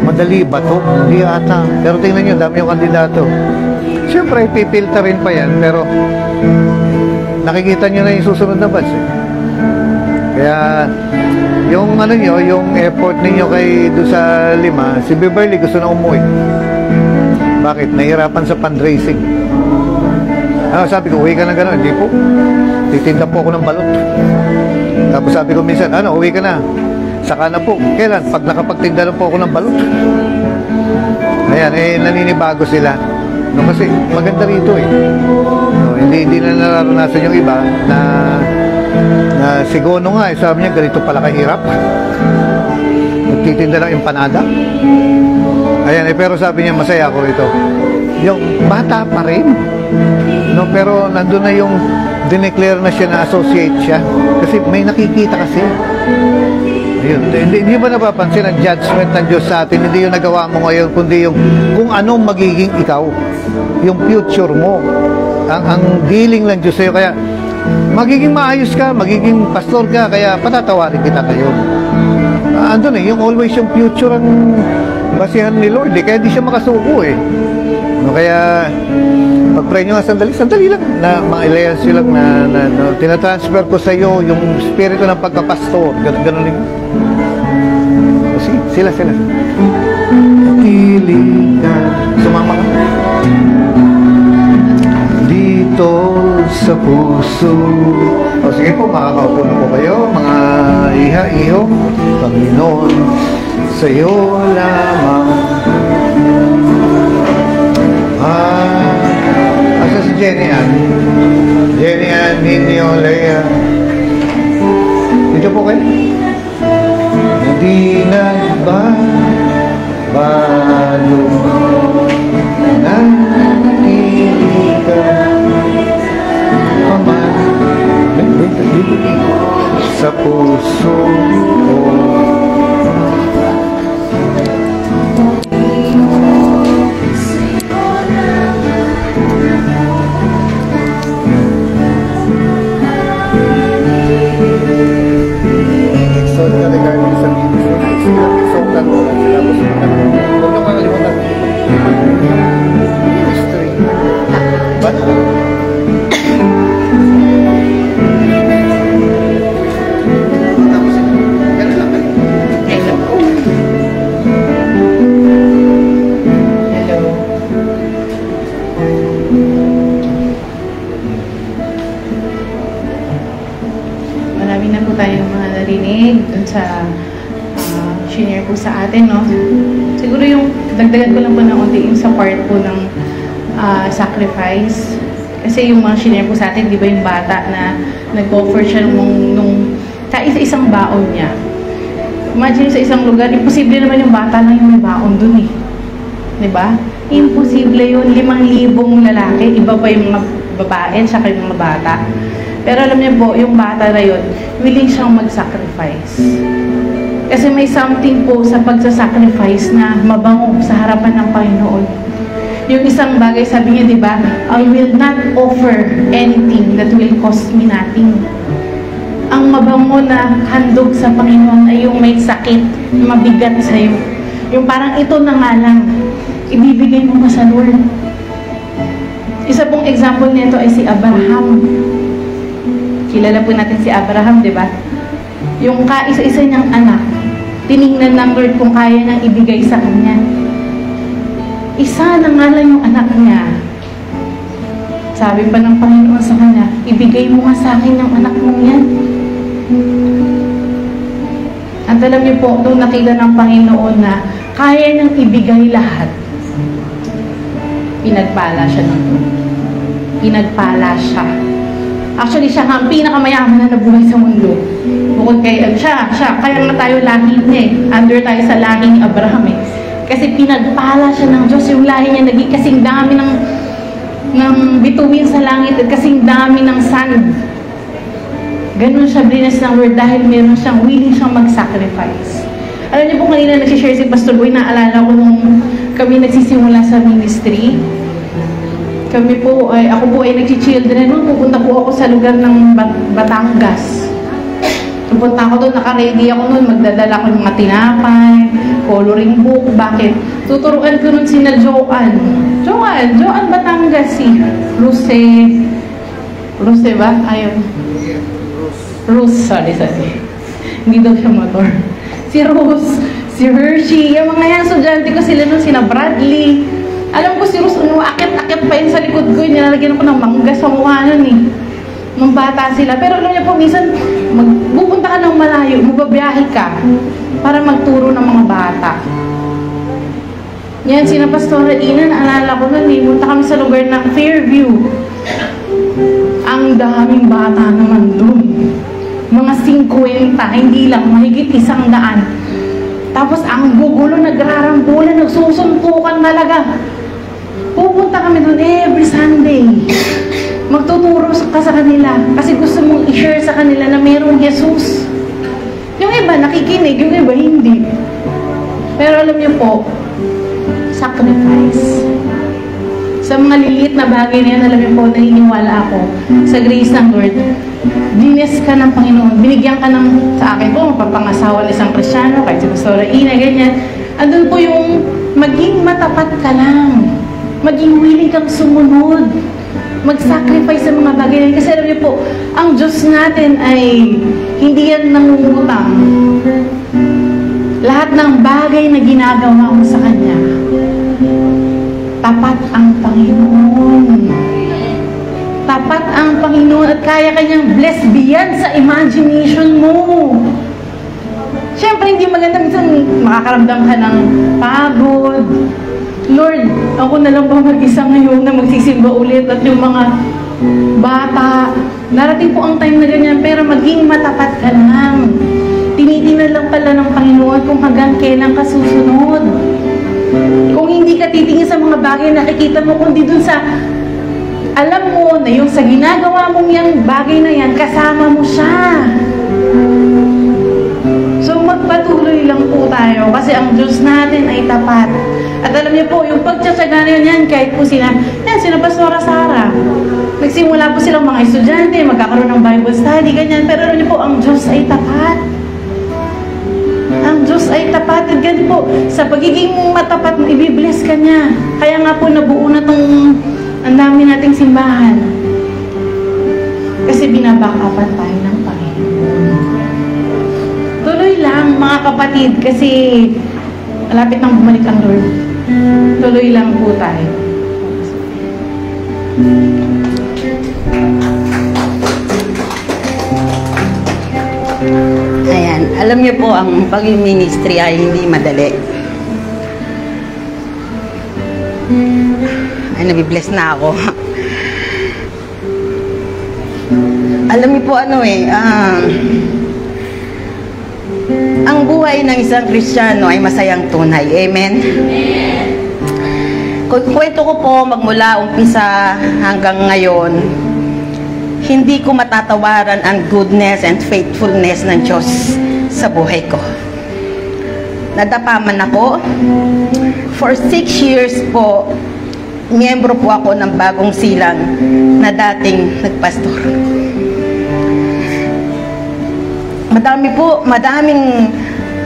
Madali ba to? Hindi ata. Pero tingnan nyo, dami yung kandidato. Siyempre, pipilter rin pa yan, pero nakikita nyo na yung susunod na batch eh. Kaya yung yung effort ninyo kay doon sa 5, si Beverly gusto na umuwi. Bakit? Nahirapan sa fundraising. Sabi ko, uwi ka na gano'n. Hindi po. Titinda po ako ng balot. Tapos sabi ko minsan, uwi ka na. Saka na po. Kailan? Pag nakapagtinda na po ako ng balot. Ayan, naninibago sila. No, kasi maganda rito eh. No, hindi na nararanasan yung iba na si Gono nga, sabi niya, ganito pala kahirap. Nagtitinda ng empanada. Ayan, pero sabi niya, masaya ako rito. Yung bata pa rin. No, pero nandun na yung dineclare na siya na associate siya. Kasi may nakikita kasi. Ayun. Hindi ba napapansin ang judgment ng Diyos sa atin? Hindi yung nagawa mo ngayon, kundi yung kung anong magiging ikaw. Yung future mo. Ang dealing ng Diyos sa'yo. Kaya magiging maayos ka, magiging pastor ka, kaya patatawarin kita kayo. Andun yung always yung future ang basihan ni Lord kaya di siya makasuko eh. No, kaya pag-pray nyo nga sandali lang na ma-alliance lang na tinatransfer ko sa iyo yung spirito ng pagkapastor, ganun din. Sige, sila. Kilig ka, sumama dito sa puso. O sige po, makakaupo na po kayo, mga iha, iho. Panginoon, sa iyo lamang. Asa si Jenny Ann? Jenny Ann, Ninyo, Leia. Dito po kayo. Hindi nagbabago nanatili ka paman sa puso ko. Marami na po tayong mga narinig dun sa shinare po sa atin, no? Siguro yung dagdagan ko lang po ng unti yung sa part po ng sacrifice. Kasi yung mga shinare po sa atin, di ba yung bata na nag-offer siya nung kaisa-isang baon niya. Imagine sa isang lugar, imposible naman yung bata lang yung may baon dun eh. Di ba? Imposible yun. 5,000 lalaki, iba pa yung mga babae, saka yung mga bata. Pero alam niyo po, yung bata na yun, willing siyang mag-sacrifice. Kasi may something po sa pagsasacrifice na mabango sa harapan ng Panginoon. Yung isang bagay, sabi niya, di ba, I will not offer anything that will cost me nothing. Ang mabango na handog sa Panginoon ay yung may sakit, mabigat sa'yo. Yung parang ito na nga lang, ibibigay mo pa sa Lord. Isa pong example nito ay si Abraham. Kilala po natin si Abraham, di ba? Yung kaisa-isa niyang anak, tiningnan ng Lord kung kaya niyang ibigay sa kanya. Isa na nga lang yung anak niya. Sabi pa ng Panginoon sa kanya, ibigay mo nga sa akin yung anak mong yan. At alam niyo po, nung nakita ng Panginoon na kaya niyang ibigay lahat, pinagpala siya ng Lord. Pinagpala siya. Actually, siya ang pinakamayaman na nabuhay sa mundo. Bukod kay siya, kaya nga tayo lahi niya eh. Under tayo sa lahi ni Abraham eh. Kasi pinagpala siya ng Diyos. Yung lahi niya naging kasing dami ng bituin sa langit at kasing dami ng sand. Ganun siya blinas ng Lord dahil meron siyang willing siyang mag-sacrifice. Alam niyo po kanina nagsishare si Pastor Boy, naalala ko nung kami nagsisimula sa ministry. Kami po, ako po ay nagsi-children noon. Pupunta po ako sa lugar ng Batangas. Pupunta ako doon, naka-ready ako noon. Magdadala ko ng mga tinapay, coloring book. Bakit? Tuturuan ko noon sina Joanne Batangas, si Rose ba? Ayun. sorry. Hindi daw siya motor. Si Rose, si Hershey, yung mga yan, estudyante ko sila noon, sina Bradley. Alam ko si Rose, akit pa yun sa likod ko, nilalagyan ako ng mangga sa mukha nun eh. Nung bata sila. Pero alam niyo po, minsan, pupunta ka ng malayo, magbabiyahe ka para magturo ng mga bata. Yan, sina Pastora Ina, naalala ko nun eh, punta kami sa lugar ng Fairview. Ang daming bata naman dun. Mga 50, hindi lang, mahigit 100. Tapos ang gugulo, nagrarambulan, nagsusuntukan talaga. Pupunta kami doon every Sunday. Magtuturo ka sa kanila kasi gusto mong i-share sa kanila na mayroong Jesus. Yung iba nakikinig, yung iba hindi. Pero alam niyo po, sacrifice. Sa mga liliit na bagay na yan, alam niyo po, naniniwala ako sa grace ng Lord. Bless ka ng Panginoon. Binigyan ka ng, sa akin po, mapapangasawa ng isang Kristyano, kahit si Pastora Ina, ganyan. Andun po yung maging matapat ka lang. Maging willing kang sumunod. Mag-sacrifice sa mga bagay na yan. Kasi alam niyo po, ang Diyos natin ay hindi yan nangungutang. Lahat ng bagay na ginagawa mo sa Kanya, tapat ang Panginoon. Tapat ang Panginoon at kaya kanyang bless beyond sa imagination mo. Siyempre, hindi maganda minsan makakaramdam ka ng pagod. Lord, ako na lang ba mag-isa ngayon na magsisimba ulit at yung mga bata. Narating po ang time na ganyan, pero maging matapat ka lang. Tinitingnan lang pala ng Panginoon kung hanggang kailan ka susunod. Kung hindi ka titingin sa mga bagay na nakikita mo, kundi dun sa alam mo na yung sa ginagawa mong yung bagay na yan, kasama mo siya. So magpatuloy lang po tayo kasi ang Diyos natin ay tapat. At alam niyo po, yung pagtsatsaga na yan, kahit po sila Pastora Sara, nagsimula po silang mga estudyante, magkakaroon ng Bible study, ganyan. Pero alam niyo po, ang Diyos ay tapat. Ang Diyos ay tapat. At ganyan po, sa pagiging matapat, ibibless ka niya. Kaya nga po, nabuo na tong ang dami nating simbahan. Kasi binabakapan tayo ng Panginoon. Tuloy lang, mga kapatid, kasi malapit nang bumalik ang Lord. Tuloy lang po tayo. Ayan, alam niyo po, ang pag-ministry ay hindi madali. Ay, nabibless na ako. Alam niyo po ang buhay ng isang Kristiyano ay masayang tunay. Amen? Kung kwento ko po magmula umpisa hanggang ngayon, hindi ko matatawaran ang goodness and faithfulness ng Diyos sa buhay ko. Nadapa man ako. For 6 years po, miyembro po ako ng Bagong Silang na dating nagpastor.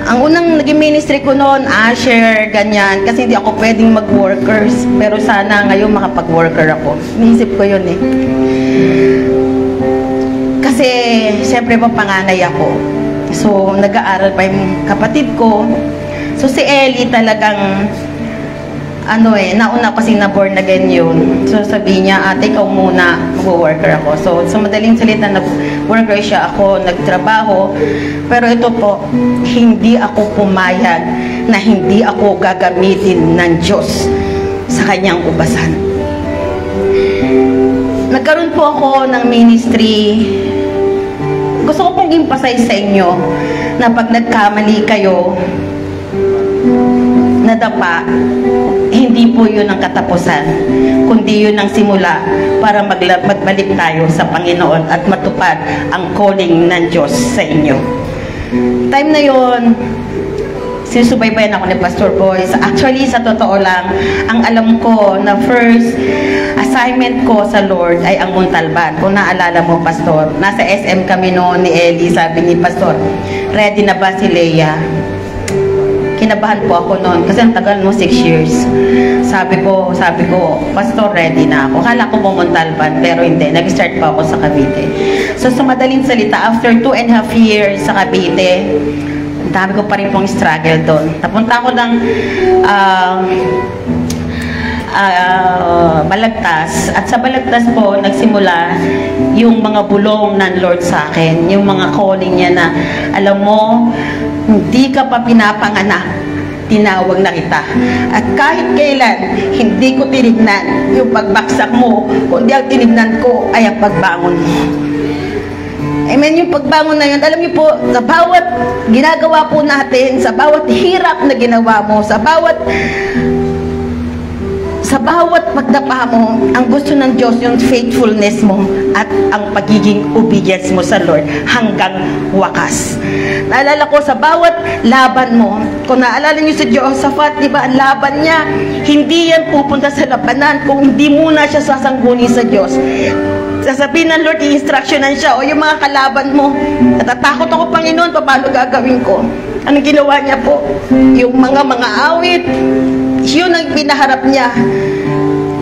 Ang unang naging ministry ko noon, usher, ganyan, kasi hindi ako pwedeng mag-workers, pero sana ngayon makapag-worker ako. Inisip ko yun eh. Kasi, siyempre po panganay ako. So, nag-aaral pa yung kapatid ko. So, si Ellie talagang nauna kasi na born again yun. So sabi niya, ate, ikaw muna, mag-worker ako. So sa madaling salita, nag-worker siya, ako nagtrabaho. Pero ito po, hindi ako pumayag na hindi ako gagamitin ng Diyos sa kanyang ubasan. Nagkaroon po ako ng ministry. Gusto ko pong impasay sa inyo na pag nagkamali kayo, nadapa, hindi po yun ang katapusan, kundi yun ang simula para magbalik tayo sa Panginoon at matupad ang calling ng Diyos sa inyo. Time na yun, sinusubaybayan ako ni Pastor Boyce. Actually, sa totoo lang, ang alam ko na first assignment ko sa Lord ay ang Montalban. Kung naalala mo, Pastor, nasa SM kami noon ni Ellie, sabi ni Pastor, ready na ba si Leia? Kinabahan po ako noon kasi ang tagal 6 years. Sabi ko, Pastor, ready na ako. Kala ko Montalban, pero hindi. Nag-start pa ako sa Cavite. So, sa madaling salita, after 2.5 years sa Cavite, ang dami ko pa rin pong struggle doon. Napunta ako ng Balagtas, at sa Balagtas po nagsimula yung mga bulong ng Lord sa akin, yung mga calling niya na, alam mo, hindi ka pa pinapanganak, tinawag na kita. At kahit kailan, hindi ko tinignan yung pagbaksak mo, kundi ang tinignan ko ay ang pagbangon mo. Amen, yung pagbangon na yun. Alam niyo po, sa bawat ginagawa po natin, sa bawat hirap na ginawa mo, sa bawat pagdapa mo, ang gusto ng Diyos yung faithfulness mo at ang pagiging obedience mo sa Lord hanggang wakas. Naalala ko sa bawat laban mo, kung naalala niyo si Jehoshaphat, di ba, ang laban niya, hindi yan pupunta sa labanan kung hindi muna siya sasangguni sa Diyos. Sasabihin ng Lord, i-instructionan siya, o yung mga kalaban mo, natatakot ako, Panginoon, paano gagawin ko? Anong ginawa niya po? Yung mga awit, yun ang pinaharap niya.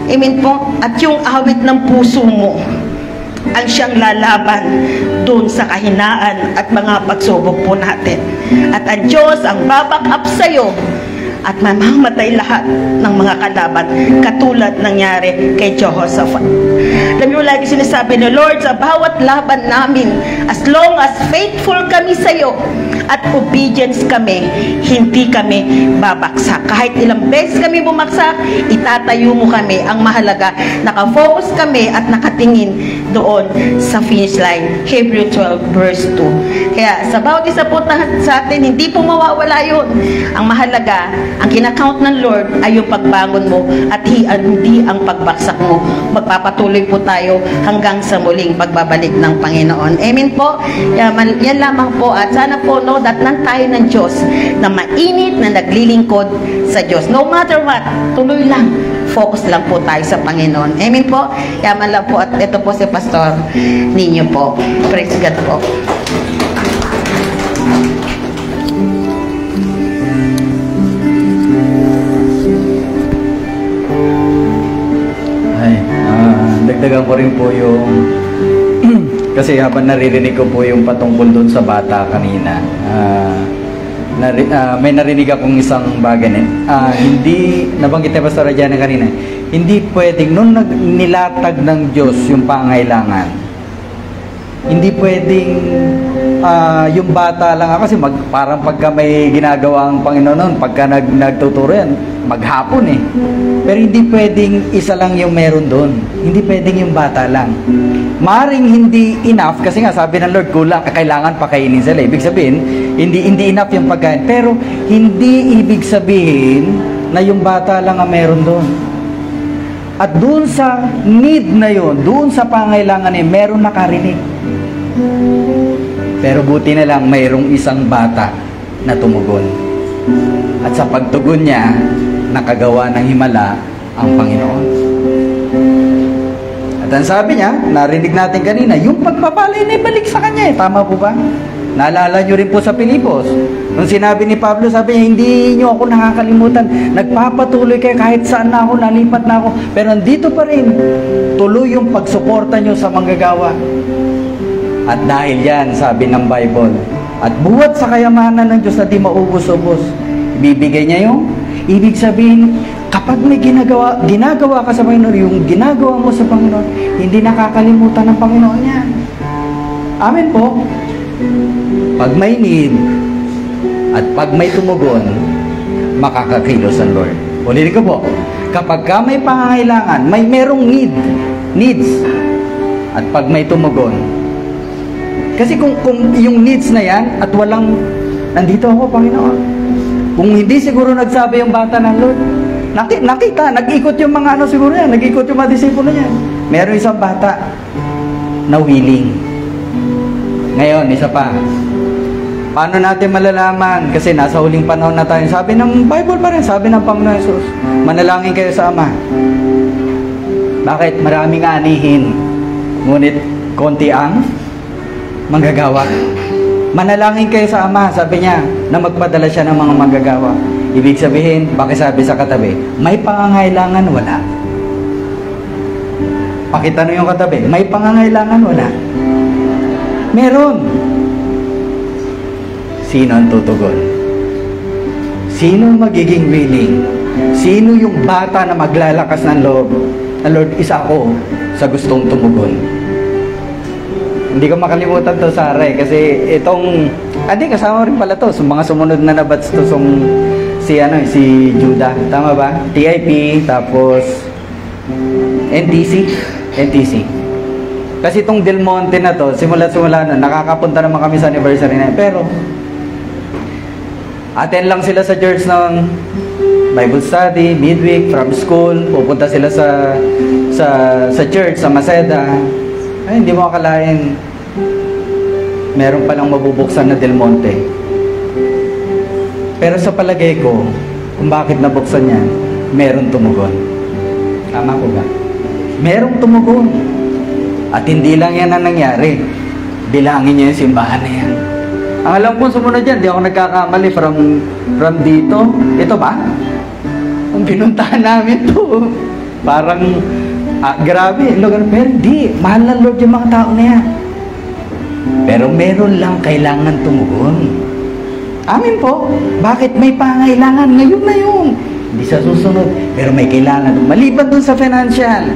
Amen po. At yung awit ng puso mo ang siyang lalaban doon sa kahinaan at mga pagsubok po natin. At ang Diyos ang baback up sa'yo at mamamatay lahat ng mga kalaban katulad nangyari kay Jehoshaphat. Alam niyo, lagi sinasabi ni Lord, sa bawat laban namin, as long as faithful kami sa iyo at obedience kami, hindi kami babaksak. Kahit ilang beses kami bumagsak, itatayo mo kami. Ang mahalaga, nakafocus kami at nakatingin doon sa finish line. Hebrew 12 verse 2. Kaya sa bawat isa po sa atin, hindi po mawawala yun. Ang mahalaga, ang kinakount ng Lord ay yung pagbangon mo at hindi ang pagbaksak mo. Magpapatuloy po tayo hanggang sa muling pagbabalik ng Panginoon. Amen po. Yan lamang po, at sana po datnan tayo ng Diyos na mainit na naglilingkod sa Diyos. No matter what, tuloy lang. Focus lang po tayo sa Panginoon. Amen po. Yaman lang po. At ito po si Pastor ninyo po. Praise God po. Dagdagan ko rin po yung kasi habang naririnig ko po yung patungkol doon sa bata kanina, may narinig akong isang bagay hindi, nabanggit ni Pastor Adriana kanina, hindi pwedeng nung nilatag ng Diyos yung pangailangan, hindi pwedeng yung bata lang, kasi parang pagka may ginagawa ang Panginoon noon, pagka nagtuturo yan, maghapon pero hindi pwedeng isa lang yung meron doon, hindi pwedeng yung bata lang. Maring hindi enough, kasi nga sabi ng Lord, kulang, kailangan pakainin sila. Ibig sabihin, hindi enough yung pagkain, pero hindi ibig sabihin na yung bata lang ang meron doon. At doon sa need na yun, doon sa pangailangan meron nakarinig. Pero buti na lang mayroong isang bata na tumugon. At sa pagtugon niya, nakagawa ng himala ang Panginoon. At ang sabi niya, narinig natin kanina, yung pagpapalay na ibalik sa kanya. Tama po ba? Naalala nyo rin po sa Pilipos. Nung sinabi ni Pablo, sabi niya, hindi nyo ako nakakalimutan. Nagpapatuloy kayo kahit saan na ako, nalipat na ako. Pero nandito pa rin, tuloy yung pagsuporta nyo sa manggagawa. At dahil yan, sabi ng Bible, at buwat sa kayamanan ng Diyos na di maubos-ubos, ibibigay niya yung ibig sabihin, kapag may ginagawa ka sa Panginoon, yung ginagawa mo sa Panginoon, hindi nakakalimutan ng Panginoon yan. Amen po. Pag may need, at pag may tumugon, makakakilos ang Lord. Ulitin ko po, kapag ka may pangangailangan, merong needs, at pag may tumugon, kasi kung yung needs na yan, at walang, nandito ako, Panginoon, kung hindi siguro nagsabi yung bata ng Lord, nakita, nag-ikot yung mga siguro yan, nag-ikot yung mga disipulo niya. Meron isang bata na willing. Ngayon, isa pa. Paano natin malalaman? Kasi nasa huling panahon na tayo. Sabi ng Bible pa rin, sabi ng Panginoon Jesus, manalangin kayo sa Ama. Bakit? Maraming anihin. Ngunit, konti ang manggagawa. Manalangin kayo sa Ama, sabi niya, na magpadala siya ng mga manggagawa. Ibig sabihin, pakisabi sa katabi, may pangangailangan, wala. Pakita nyo yung katabi, may pangangailangan, wala. Meron. Sino ang tutugon? Sino magiging willing? Sino yung bata na maglalakas ng loob? Na Lord, isa ako sa gustong tumugon. Hindi ko makalimutan to, Sarah, kasi itong, kasama rin pala to, mga sumunod na nabats to, si Judah, tama ba? TIP, tapos NTC. Kasi itong Del Monte na to, simula na, nakakapunta naman kami sa anniversary na, pero attend lang sila sa church ng Bible study, midweek, from school, pupunta sila sa church, sa Maceda. Ay, hindi mo akalain, meron palang mabubuksan na Del Monte. Pero sa palagay ko, kung bakit nabuksan yan, meron tumugon. Tama ko ba? Merong tumugon. At hindi lang yan ang nangyari. Bilangin niyo yung simbahan na yan. Ang alam ko sumunod dyan, di ako nagkakamali from dito. Ito ba? Ang pinuntahan namin to. Parang, grabe. Pero hindi. Mahal ng Lord yung mga tao na yan. Pero meron lang kailangan tumugon. Amin po. Bakit may pangailangan? Ngayon na yun. Hindi sa susunod. Pero may kailangan. Maliban dun sa financial.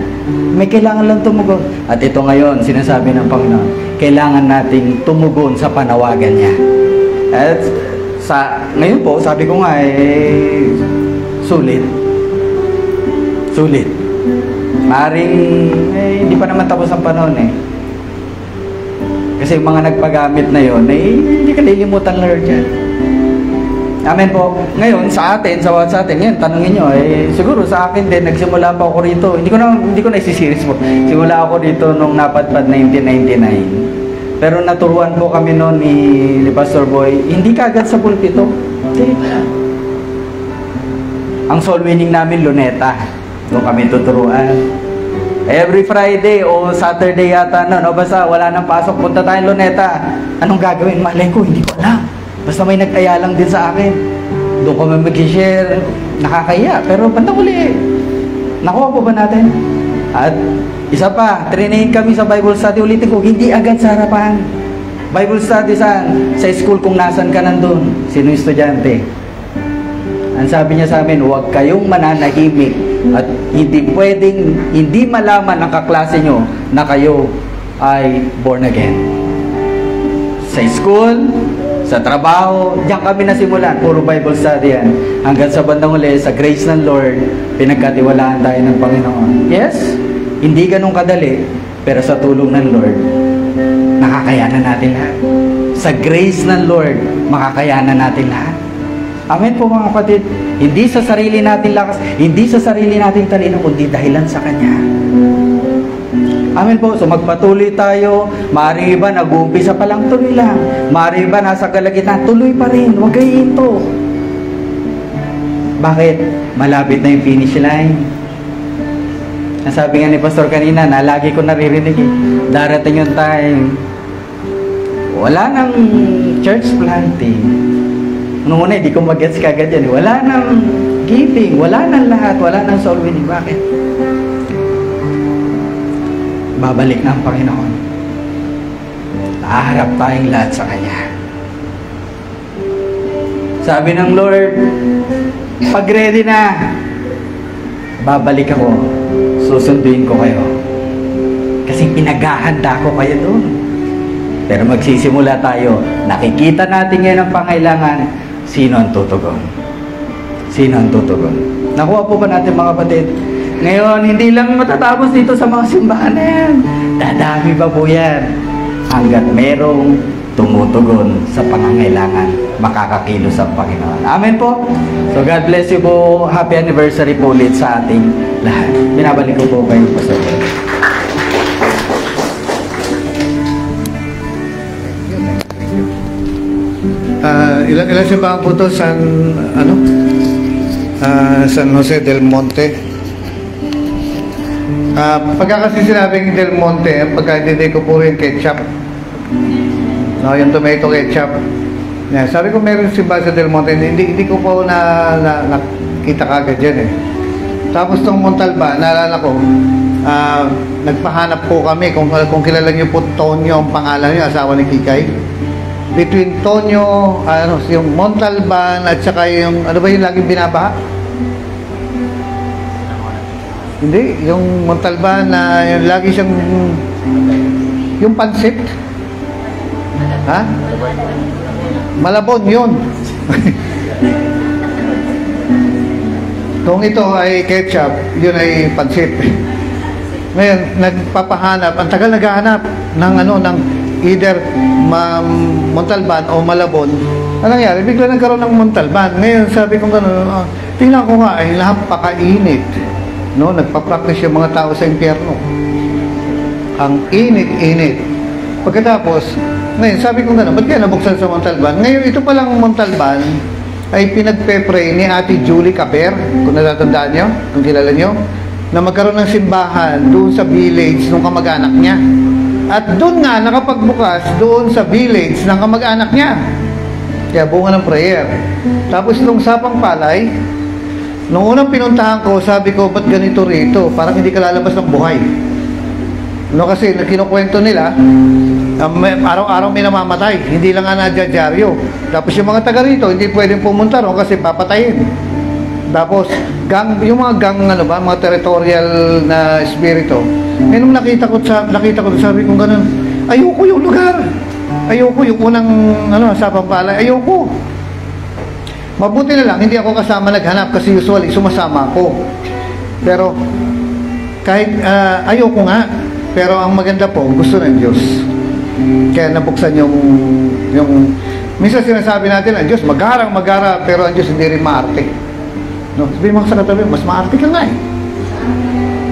May kailangan lang tumugon. At ito ngayon, sinasabi ng Panginoon, kailangan nating tumugon sa panawagan niya. At ngayon po, sabi ko nga, sulit. Sulit. Maring, hindi pa naman tapos ang panahon Kasi yung mga nagpagamit na yon, hindi ka lilimutan, Lord, yan. Amen po. Ngayon, sa atin, yan, tanungin nyo, siguro sa akin din, nagsimula pa ako rito. Hindi ko na isisiris po. Simula ako rito nung napadpad 1999. Pero naturuan po kami noon ni Pastor Boy, hindi kagad sa pulpito. Ang soul winning namin, Luneta. Doon kami tuturuan. Every Friday o Saturday yata, basta wala nang pasok, punta tayo Luneta. Anong gagawin? Malay ko, hindi ko alam. Basta may nagtaya lang din sa akin. Doon kami mag-share. Nakakaya. Pero bandang huli nakuha po ba natin? At isa pa, trinain kami sa Bible study. Ulitin ko, hindi agad sa harapan. Bible study saan? Sa school kung nasan ka nandun. Sino yung estudyante? Ang sabi niya sa amin, huwag kayong mananahimik. At hindi pwedeng, hindi malaman ng kaklase nyo na kayo ay born again. Sa school, sa trabaho, diyan kami nasimulan. Puro Bible study yan. Hanggang sa bandang huli, sa grace ng Lord, pinagkatiwalaan tayo ng Panginoon. Yes, hindi ganun kadali, pero sa tulong ng Lord, nakakayanan natin lahat. Sa grace ng Lord, makakayanan natin lahat. Amen po mga kapatid. Hindi sa sarili natin lakas, hindi sa sarili natin talino, kundi dahilan sa Kanya. Amen po. So magpatuloy tayo. Maaring iba nag-uumpisa pa lang, tuloy lang. Maaring iba nasa kalagitnaan, tuloy pa rin. Huwag kayo hinto. Bakit? Malapit na yung finish line. Nasabi nga ni Pastor kanina, na lagi ko naririnig darating yung time, wala nang church planting. Noong una, hindi ko mag-gets kagad yan. Wala nang giving, wala nang lahat, wala nang soul winning. Bakit? Babalik na ang Panginoon. Naharap tayong lahat sa Kanya. Sabi ng Lord, pag ready na, babalik ako, susunduin ko kayo. Kasi pinaghahanda ko kayo doon. Pero magsisimula tayo, nakikita natin ngayon ang pangailangan, sino ang tutugon? Sino ang tutugon? Nakuha po ba natin mga kapatid? Ngayon, hindi lang matatapos dito sa mga simbahan na yan. Dadami pa po yan. Hanggat merong tumutugon sa pangangailangan, makakakilos ang Panginoon. Amen po. So God bless you po. Happy anniversary po ulit sa ating lahat. Binabalik ko po kayo, Pastor. Ilang simbahan po ito? San Jose del Monte. Pagka kasi sinabing Del Monte, pagka-identify ko po yung ketchup. No, yung tomato ketchup. Yeah, sabi ko meron simbahan sa Del Monte, hindi ko po nakita kagad dyan Tapos tong Montalban, naalala ko, nagpahanap po kami kung kilala niyo po Tonyo ang pangalan niyo, asawa ni Kikay. Between Tonyo, yung Montalban at saka yung, ano ba yung laging binabaha? Hindi, yung Montalban na yung lagi siyang yung pansit. Ha? Malabon yun. Kung ito ay ketchup, yun ay pansit. Ngayon, nagpapahanap, ang tagal naghahanap ng ng either Montalban o Malabon. Ano nangyari? Bigla nagkaroon ng Montalban. Ngayon, sabi ko gano'n, tingnan ko nga, ay napakainit. No, nagpa-practice yung mga tao sa impyerno. Ang init-init. Pagkatapos, ngayon, sabi ko gano'n, ba't kaya nabuksan sa Montalban? Ngayon, ito palang Montalban ay pinagpe-pray ni Ate Julie Caber, kung natatandaan nyo, kung kilala nyo, na magkaroon ng simbahan doon sa village ng kamag-anak niya. At doon nga, nakapagbukas doon sa village ng kamag-anak niya. Kaya bunga ng prayer. Tapos nung Sapang Palay, nung unang pinuntahan ko, sabi ko, ba't ganito rito? Parang hindi ka lalabas ng buhay. No, kasi kinukwento nila, araw-araw may namamatay, hindi lang nga nadyadyaryo. Tapos yung mga taga rito, hindi pwedeng pumunta ron kasi papatayin. Tapos, yung mga gang, mga territorial na espiritu, nung nakita ko, sabi ko ganun, ayoko yung lugar. Ayoko yung unang, sa Pampalay, ayoko. Mabuti na lang, hindi ako kasama naghanap kasi usually sumasama ako. Pero, kahit ayoko nga, pero ang maganda po, gusto ng Diyos. Kaya nabuksan yung minsan sinasabi natin, ang Diyos mag-ara, pero ang Diyos hindi rin maarte. No, sabi mo sa katabi, mas maarte ka nga eh.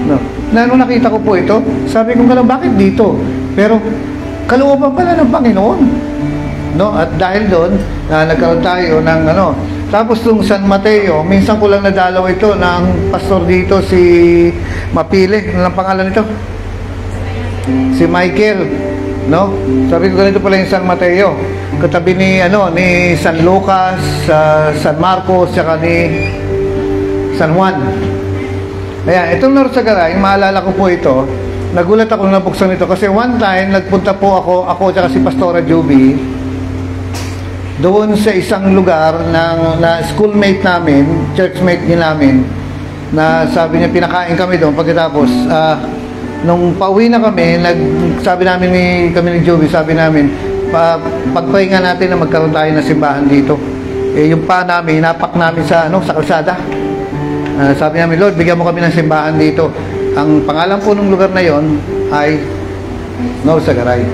No. Nung nakita ko po ito, sabi ko gano'n, bakit dito? Pero, kalooban pala ng Panginoon. No, at dahil doon, nagkaroon tayo ng tapos yung San Mateo, minsan ko lang nadalaw ito ng pastor dito, si Mapili, ano ang pangalan nito? Si Michael, no? Sabi ko ganito pala yung San Mateo, katabi ni San Lucas, San Marcos, saka ni San Juan. Ayan, itong Norsagaray, maalala ko po ito, nagulat ako nung nabuksan ito kasi one time nagpunta po ako at si Pastora Juby doon sa isang lugar na schoolmate namin, churchmate din namin, na sabi niya pinakain kami doon. Pagkatapos nung pauwi na kami, kami ni Juby, sabi namin pagpahinga natin na magkaroon tayo ng simbahan dito. Yung pa namin, napak namin sa kalsada. Sabi namin, Lord, bigyan mo kami ng simbahan dito. Ang pangalan po ng lugar na yon ay Norsagaray.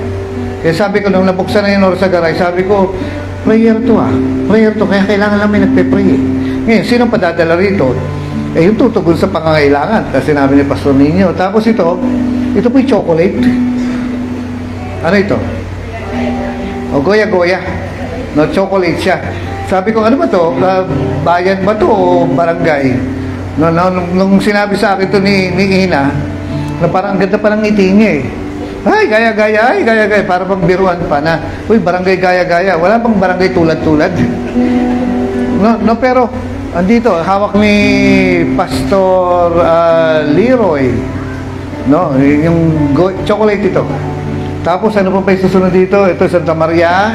Kaya sabi ko, nung nabuksan na yung Norsagaray, sabi ko, prayer to, kaya kailangan lang may nagpe-pray eh. Ngayon, sino padadala rito? Yung tutugon sa pangangailangan, kasi sinabi ni Pastor Nino. Tapos ito po yung chocolate. Ano ito? O goya-goya. No, chocolate siya. Sabi ko, ano ba to? Bayan ba to o barangay? Nung sinabi sa akin to ni Ina, na parang ang ganda pa ng ngiti niya eh. Ay, gaya-gaya, para pang biruan pa na, uy, barangay gaya-gaya. Wala bang barangay tulad-tulad? Pero, andito, hawak ni Pastor Leroy. No, yung chocolate ito. Tapos, ano pa yung susunod dito? Ito, Santa Maria.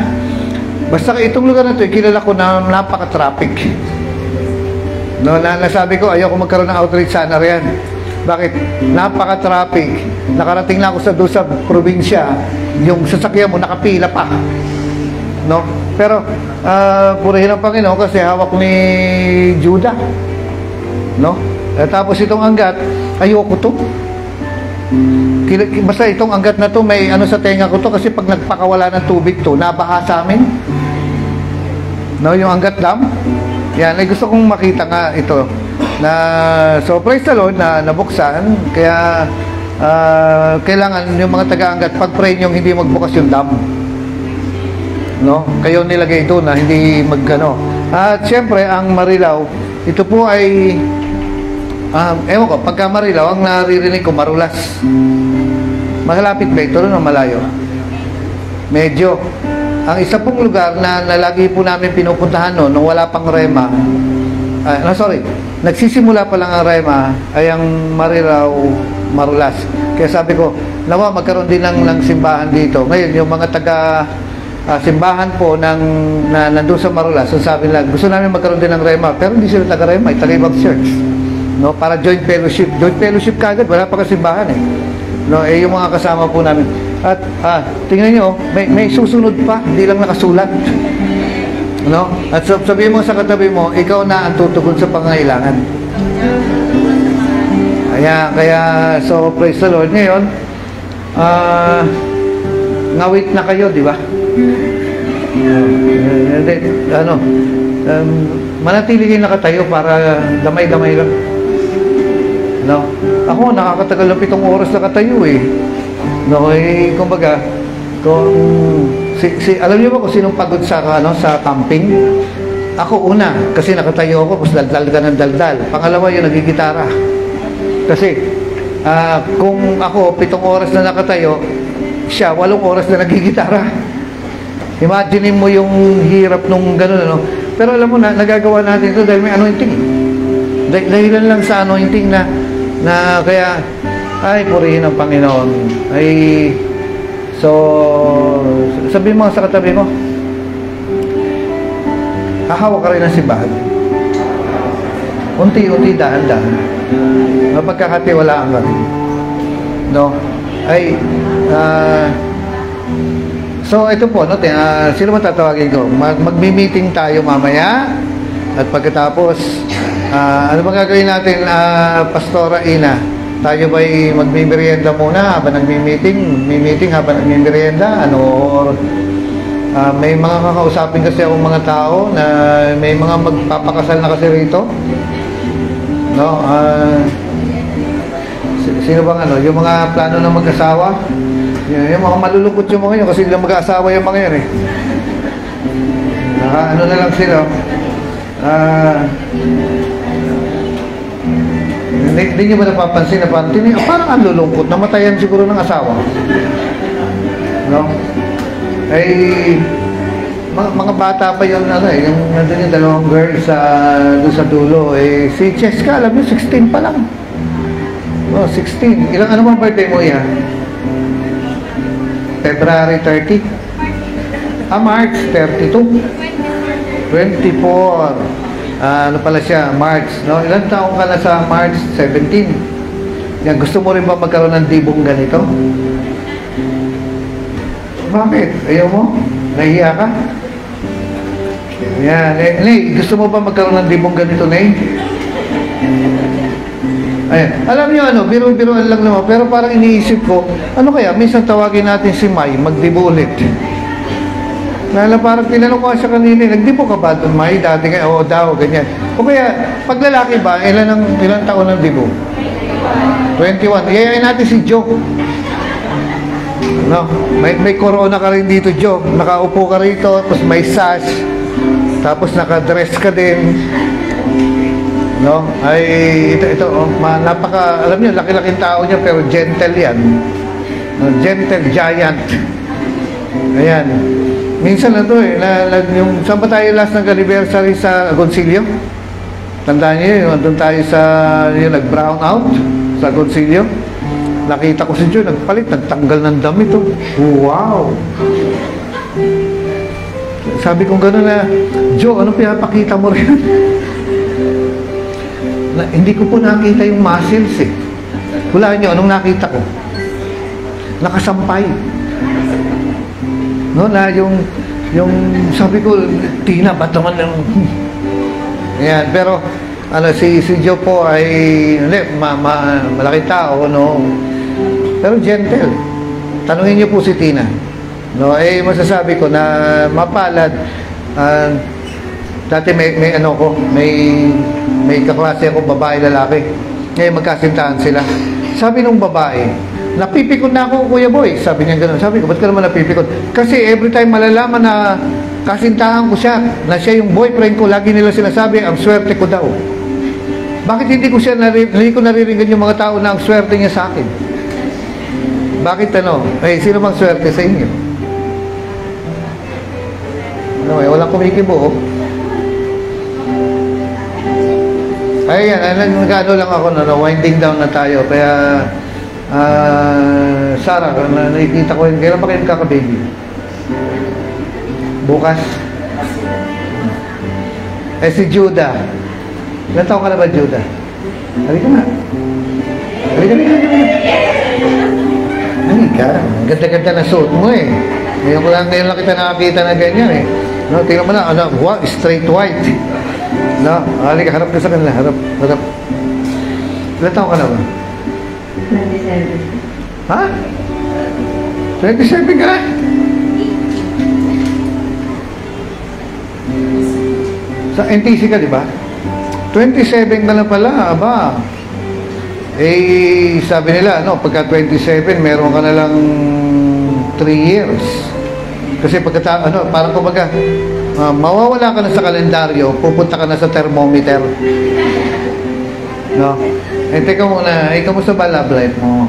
Basta itong lugar na ito, kilala ko na napaka-traffic. No, nasabi ko, ayoko magkaroon ng outreach sana riyan. Bakit? Napaka-traffic. Nakarating na ako doon sa probinsya, yung sasakyan mo nakapila pa. No? Pero purihin ang Panginoon kasi hawak ni Judah. No? Tapos itong anggat, ayoko to. Basta itong anggat na to, may sa tenga ko to kasi pag nagpakawala ng tubig to, nabaha sa amin. No, yung anggat dam. Yan, ay gusto kong makita nga ito. So praise the Lord na nabuksan, kaya kailangan yung mga taga-anggat pag-pray nyo hindi magbukas yung dam, no? Kayo nilagay doon na hindi at syempre ang Marilao, ito po ay ewan ko, pagka Marilao ang naririnig ko Marulas. Malapit ba ito o malayo? Medyo. Ang isa pong lugar na lagi po namin pinupuntahan nung wala pang Rema, nagsisimula pa lang ang Rema ay ang Marilao, Marulas. Kaya sabi ko, nawa magkaroon din ng simbahan dito. Ngayon, yung mga taga simbahan po na nandun sa Marulas, so sabi lang, gusto namin magkaroon din ng Rema, pero hindi sila taga Rema, taga-ibang church. No, para joint fellowship kagad, wala pa kasimbahan eh. No, yung mga kasama po namin. At tingnan niyo, may susunod pa, hindi lang nakasulat. No? At sabihin mo sa katabi mo, ikaw na ang tutugon sa pangangailangan. Kaya so praise the Lord. Ngayon, ngawit na kayo, di ba? Manatili kayo nakatayo para damay-damay lang. No? Ako, nakakatagal ng 7 oras nakatayo eh. No, kumbaga, alam niyo ba kung sinong pagod sa camping? Ako una, kasi nakatayo ako, tapos daldal ka ng daldal. Pangalawa, yung nagigitara. Kasi, kung ako 7 oras na nakatayo, siya 8 oras na nagigitara. Imagine mo yung hirap nung gano'n, Pero alam mo na, nagagawa natin ito dahil may anointing. Dahilan lang sa anointing na kaya Ay, purihin ang Panginoon. Ay, so, sabihin mo sa katabi mo, hahawa ka rin ng simbahan. Unti-unti, dahan-dahan. Mapagkakatiwalaan ka rin. No? Ay, so ito po, no, sino man tatawagin ko? Magmi-meeting tayo mamaya at pagkatapos, ano bang gagawin natin, Pastora Ina? Tayo ba'y magmimerienda muna habang nagmi-meeting? Meeting habang nagmimerienda? Ano? May mga kakausapin kasi akong mga tao na may mga magpapakasal na kasi rito. No? Sino bang ano? Yung mga plano na mag-asawa? Yung mga malulungkot yung mga yun kasi sila mag-asawa yung mga yun eh. Ano na lang sila. Hindi nyo ba napapansin na parang ang lulungkot, namatayan siguro ng asawa. No? Ay, mga bata pa yun, ano eh, yung nandun yung dalawang girls doon sa dulo, eh, si Cheska, alam nyo, 16 pa lang. Oh, 16. Ano bang birthday mo yan? February 30? March 32? 24. Ano pala siya, March, no? Ilang taong ka na sa March 17? Yan, gusto mo rin ba magkaroon ng dibong ganito? Bakit? Ayaw mo? Nahiya ka? Yan. Nay, gusto mo ba magkaroon ng dibong ganito, Nay? Ayan. Alam niyo ano, biro-biroan lang naman, pero parang iniisip ko, ano kaya, minsan tawagin natin si May, magdibo ulit. Lala parang tinanong ko siya kanina, nagdibo ka ba doon, May? Dati nga, oo daw, ganyan. O kaya, pag lalaki ba, ilang taon ng dibo? 21. Iyayain natin si Joe. No? May corona ka rin dito, Joe. Nakaupo ka rito, tapos may sash, tapos nakadress ka din. No? Ay, ito, napaka, alam niyo, laki-laking tao niya, pero gentle yan. No? Gentle giant. Ayan. Minsan na to eh, yung, saan ba tayo last nag-anniversary sa Agoncillo? Tandaan niyo yun, doon tayo sa, yung nag-brown out sa Agoncillo. Nakita ko si Joe, nagpalit, nagtanggal ng damit oh. Wow! Sabi kong gano'n na, Joe, ano pinapakita mo rin? Hindi ko po nakita yung muscles eh. Hulaan nyo, anong nakita ko? Nakasampay. No, na yung sabi ko, Tina, ba't naman yung... Ayan, pero, si Joe po ay, malaking tao, no? Pero gentle. Tanungin niyo po si Tina. No, masasabi ko na mapalad, dati may kaklase ako, babae, lalaki. Ngayon magkasintahan sila. Sabi nung babae, napipikon na ako, Kuya Boy. Sabi niya gano'n. Sabi ko, ba't ka naman napipikon? Kasi every time malalaman na kasintahan ko siya, na siya yung boyfriend ko, lagi nila sinasabi, ang swerte ko daw. Bakit hindi ko naririnig yung mga tao na ang swerte niya sa akin? Bakit sino bang swerte sa inyo? Walang kumikibo, oh. Ayan, nag-ano lang ako winding down na tayo. Kaya, Sarah, nakikita ko yun. Kailan ba kayo kaka-baby? Bukas? Si Judah. Ilan taon ka na ba, Judah? Halika nga. Halika. Halika. Ang ganda-ganda na suot mo eh. Ngayon lang kita nakakita na ganyan eh. No, tingnan mo na, straight white. No, halika, harap ka sa kanila. Harap. Ilan taon ka na ba? 27. Ha? 27 ka na? Sa NTC ka, di ba? 27 ka na pala, aba. Sabi nila, pagka 27, meron ka na lang 3 years. Kasi parang kumbaga, mawawala ka na sa kalendaryo, pupunta ka na sa thermometer. No? Teka muna, kamusta ba love life mo?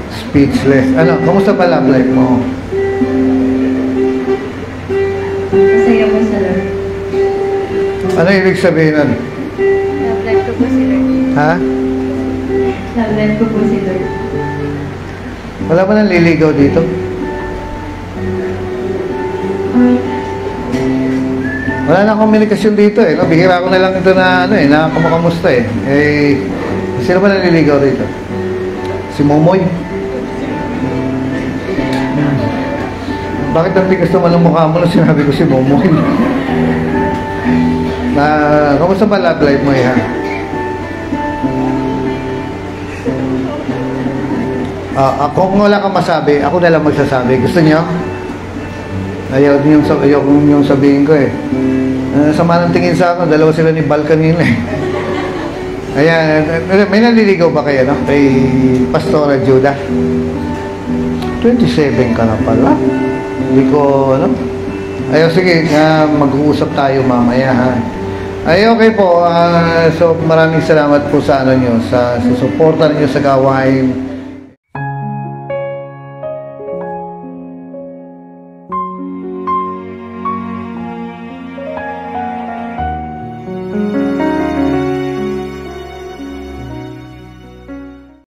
Speechless. Kamusta ba love life mo? Masaya po sa Lord. Ano ibig sabihin nun? po si Lord. Ha? Love ko po si Lord. Wala ba nang liligaw dito? Wala na komunikasyon dito eh. No? Bihira ko na lang ito na ano eh, na kumukamusta eh. Eh, sino ba naliligaw dito? Si Momoy? Bakit ang tigas naman ang mukha mo nung sinabi ko si Momoy? Kamusta ba love life mo eh ha? Kung wala kang masabi, ako na lang magsasabi. Gusto niyo? Ayaw yung sabihin ko eh. Sama ng tingin sa akin, dalawa sila ni Bal kanina eh. Ayan, may naliligaw ba kayo, no? Kay Pastora Judah? 27 ka na pala. Hindi ko, ano? Ayaw, sige, mag-uusap tayo mamaya, ha? Ay, okay po. So, maraming salamat po sa ano nyo, sa suporta ninyo sa gawain